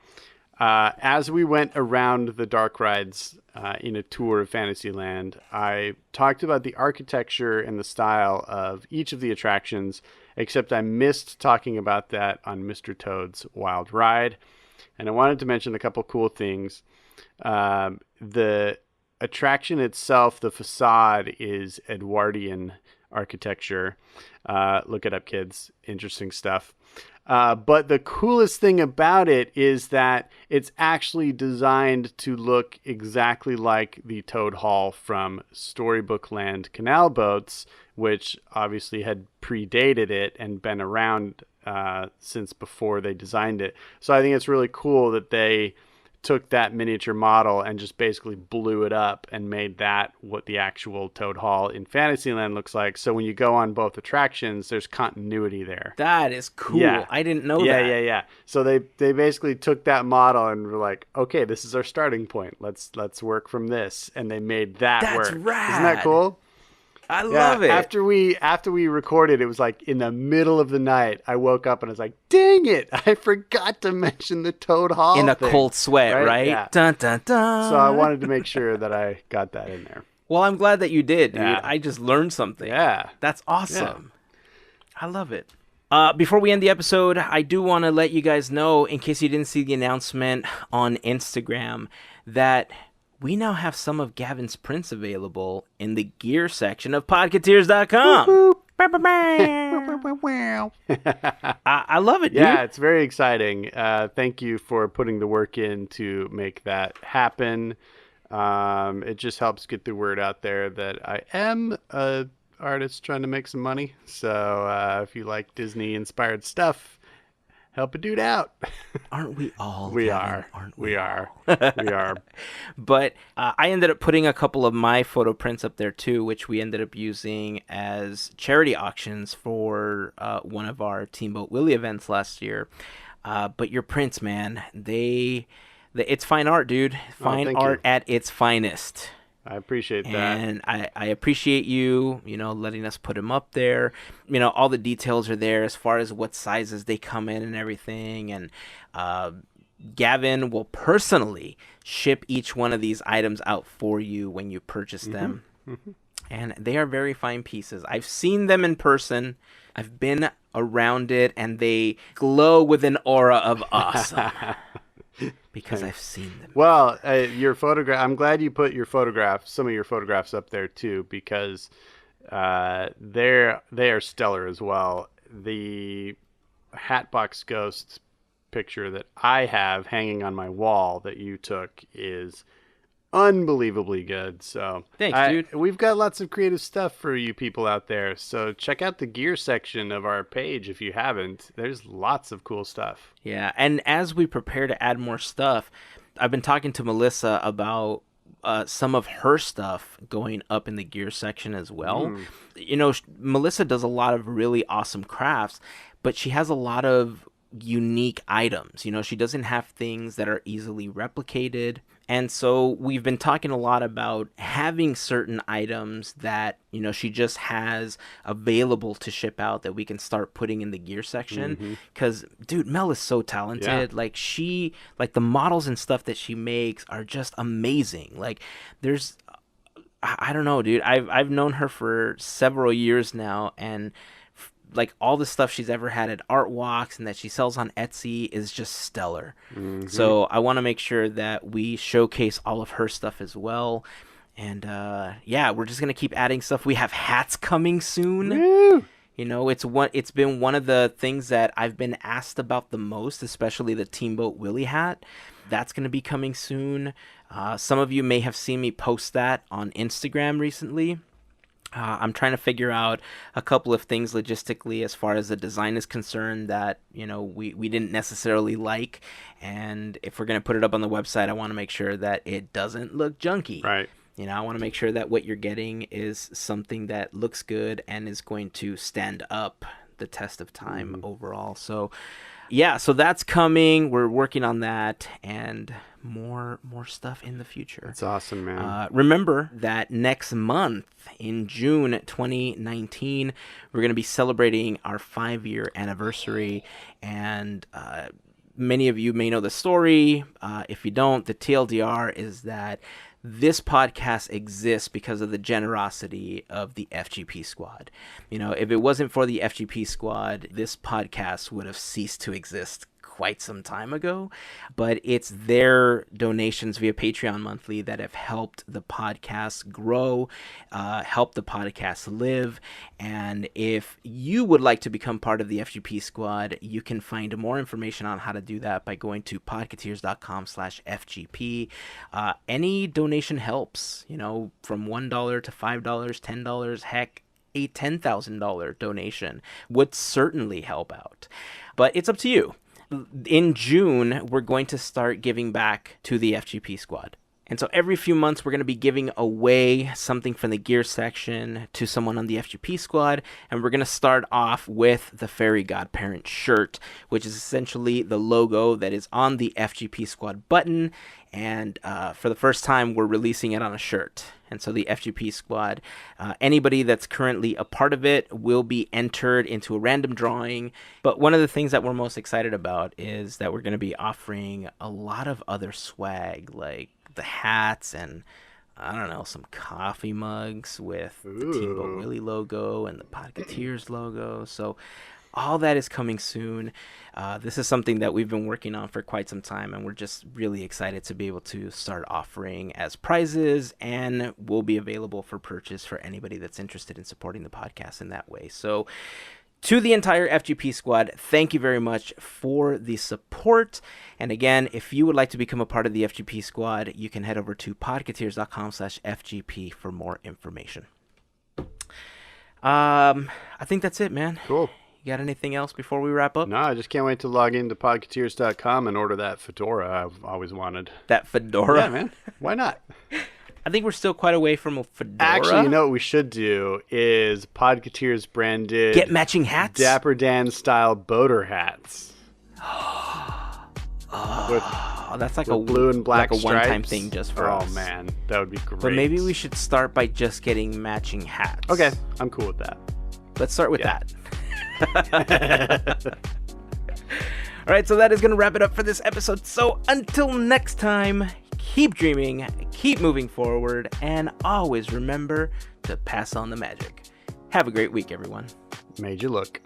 As we went around the dark rides in a tour of Fantasyland, I talked about the architecture and the style of each of the attractions, except I missed talking about that on Mr. Toad's Wild Ride. And I wanted to mention a couple cool things. The attraction itself, the facade, is Edwardian architecture. Look it up, kids. Interesting stuff. But the coolest thing about it is that it's actually designed to look exactly like the Toad Hall from Storybook Land Canal Boats, which obviously had predated it and been around since before they designed it. So I think it's really cool that they took that miniature model and just basically blew it up and made that what the actual Toad Hall in Fantasyland looks like. So when you go on both attractions, there's continuity there. That is cool. Yeah. I didn't know Yeah, that. yeah. So they basically took that model and were like, okay, this is our starting point. Let's work from this. And they made that That's work. rad. Isn't that cool? I love it. After we recorded, it was like in the middle of the night. I woke up and I was like, "Dang it! I forgot to mention the Toad Hall in a thing." cold sweat, right? Yeah. Dun, dun, dun. So I wanted to make sure that I got that in there. Well, I'm glad that you did, dude. Yeah. I just learned something. Yeah, That's awesome. I love it. Before we end the episode, I do want to let you guys know, in case you didn't see the announcement on Instagram, that we now have some of Gavin's prints available in the gear section of Podketeers.com. I love it, dude. Yeah, it's very exciting. Thank you for putting the work in to make that happen. It just helps get the word out there that I am a artist trying to make some money. So if you like Disney-inspired stuff, help a dude out. Aren't we all? We Gavin? are. Aren't We are. We are. But I ended up putting a couple of my photo prints up there too, which we ended up using as charity auctions for one of our Teamboat Willie events last year. But your prints, man, it's fine art, dude. Fine art at its finest. I appreciate that. And I appreciate you, letting us put them up there. All the details are there as far as what sizes they come in and everything. And Gavin will personally ship each one of these items out for you when you purchase them. Mm-hmm. And they are very fine pieces. I've seen them in person. I've been around it, and they glow with an aura of awesome. Because I've seen them. Well, your photograph. I'm glad you put some of your photographs up there too, because they are stellar as well. The Hatbox Ghost picture that I have hanging on my wall that you took is unbelievably good. So thanks, dude. We've got lots of creative stuff for you people out there. So check out the gear section of our page if you haven't. There's lots of cool stuff. Yeah, and as we prepare to add more stuff, I've been talking to Melissa about some of her stuff going up in the gear section as well. Melissa does a lot of really awesome crafts, but she has a lot of unique items. She doesn't have things that are easily replicated. And so we've been talking a lot about having certain items that, she just has available to ship out that we can start putting in the gear section. Because, dude, Mel is so talented. Yeah. Like the models and stuff that she makes are just amazing. Like I don't know, dude. I've known her for several years now, and like all the stuff she's ever had at art walks and that she sells on Etsy is just stellar. So I want to make sure that we showcase all of her stuff as well. And we're just gonna keep adding stuff. We have hats coming soon. Woo! It's been one of the things that I've been asked about the most, especially the Teamboat Willie hat. That's gonna be coming soon. Some of you may have seen me post that on Instagram recently. I'm trying to figure out a couple of things logistically as far as the design is concerned that, we didn't necessarily like. And if we're going to put it up on the website, I want to make sure that it doesn't look junky. Right. I want to make sure that what you're getting is something that looks good and is going to stand up the test of time overall. So, yeah, so that's coming. We're working on that and more stuff in the future. That's awesome, man. Remember that next month in June 2019, we're going to be celebrating our 5-year anniversary, and many of you may know the story. If you don't, the TLDR is that this podcast exists because of the generosity of the FGP Squad. You know, if it wasn't for the FGP Squad, this podcast would have ceased to exist quite some time ago, but it's their donations via Patreon monthly that have helped the podcast grow, helped the podcast live. And if you would like to become part of the FGP Squad, you can find more information on how to do that by going to podketeers.com/FGP. Any donation helps, you know, from $1 to $5, $10, heck, a $10,000 donation would certainly help out. But it's up to you. In June, we're going to start giving back to the FGP Squad. And so every few months, we're going to be giving away something from the gear section to someone on the FGP Squad. And we're going to start off with the Fairy Godparents shirt, which is essentially the logo that is on the FGP Squad button. And for the first time, we're releasing it on a shirt. And so the FGP Squad, anybody that's currently a part of it will be entered into a random drawing. But one of the things that we're most excited about is that we're going to be offering a lot of other swag, like the hats and, I don't know, some coffee mugs with the Teamboat Willie logo and the Podketeers logo. So all that is coming soon. This is something that we've been working on for quite some time, and we're just really excited to be able to start offering as prizes, and will be available for purchase for anybody that's interested in supporting the podcast in that way. So to the entire FGP Squad, thank you very much for the support. And again, if you would like to become a part of the FGP Squad, you can head over to podketeers.com/FGP for more information. I think that's it, man. Cool. You got anything else before we wrap up? No, I just can't wait to log into podketeers.com and order that fedora I've always wanted. That fedora? Yeah, man. Why not? I think we're still quite away from a fedora. Actually, you know what we should do is Podketeers branded... Get matching hats? Dapper Dan style boater hats. That's like with blue and black like a one-time stripes. thing just for us. Oh, man. That would be great. But maybe we should start by just getting matching hats. Okay. I'm cool with that. Let's start with that. All right, so that is going to wrap it up for this episode. So until next time, keep dreaming, keep moving forward, and always remember to pass on the magic. Have a great week, everyone. Made you look.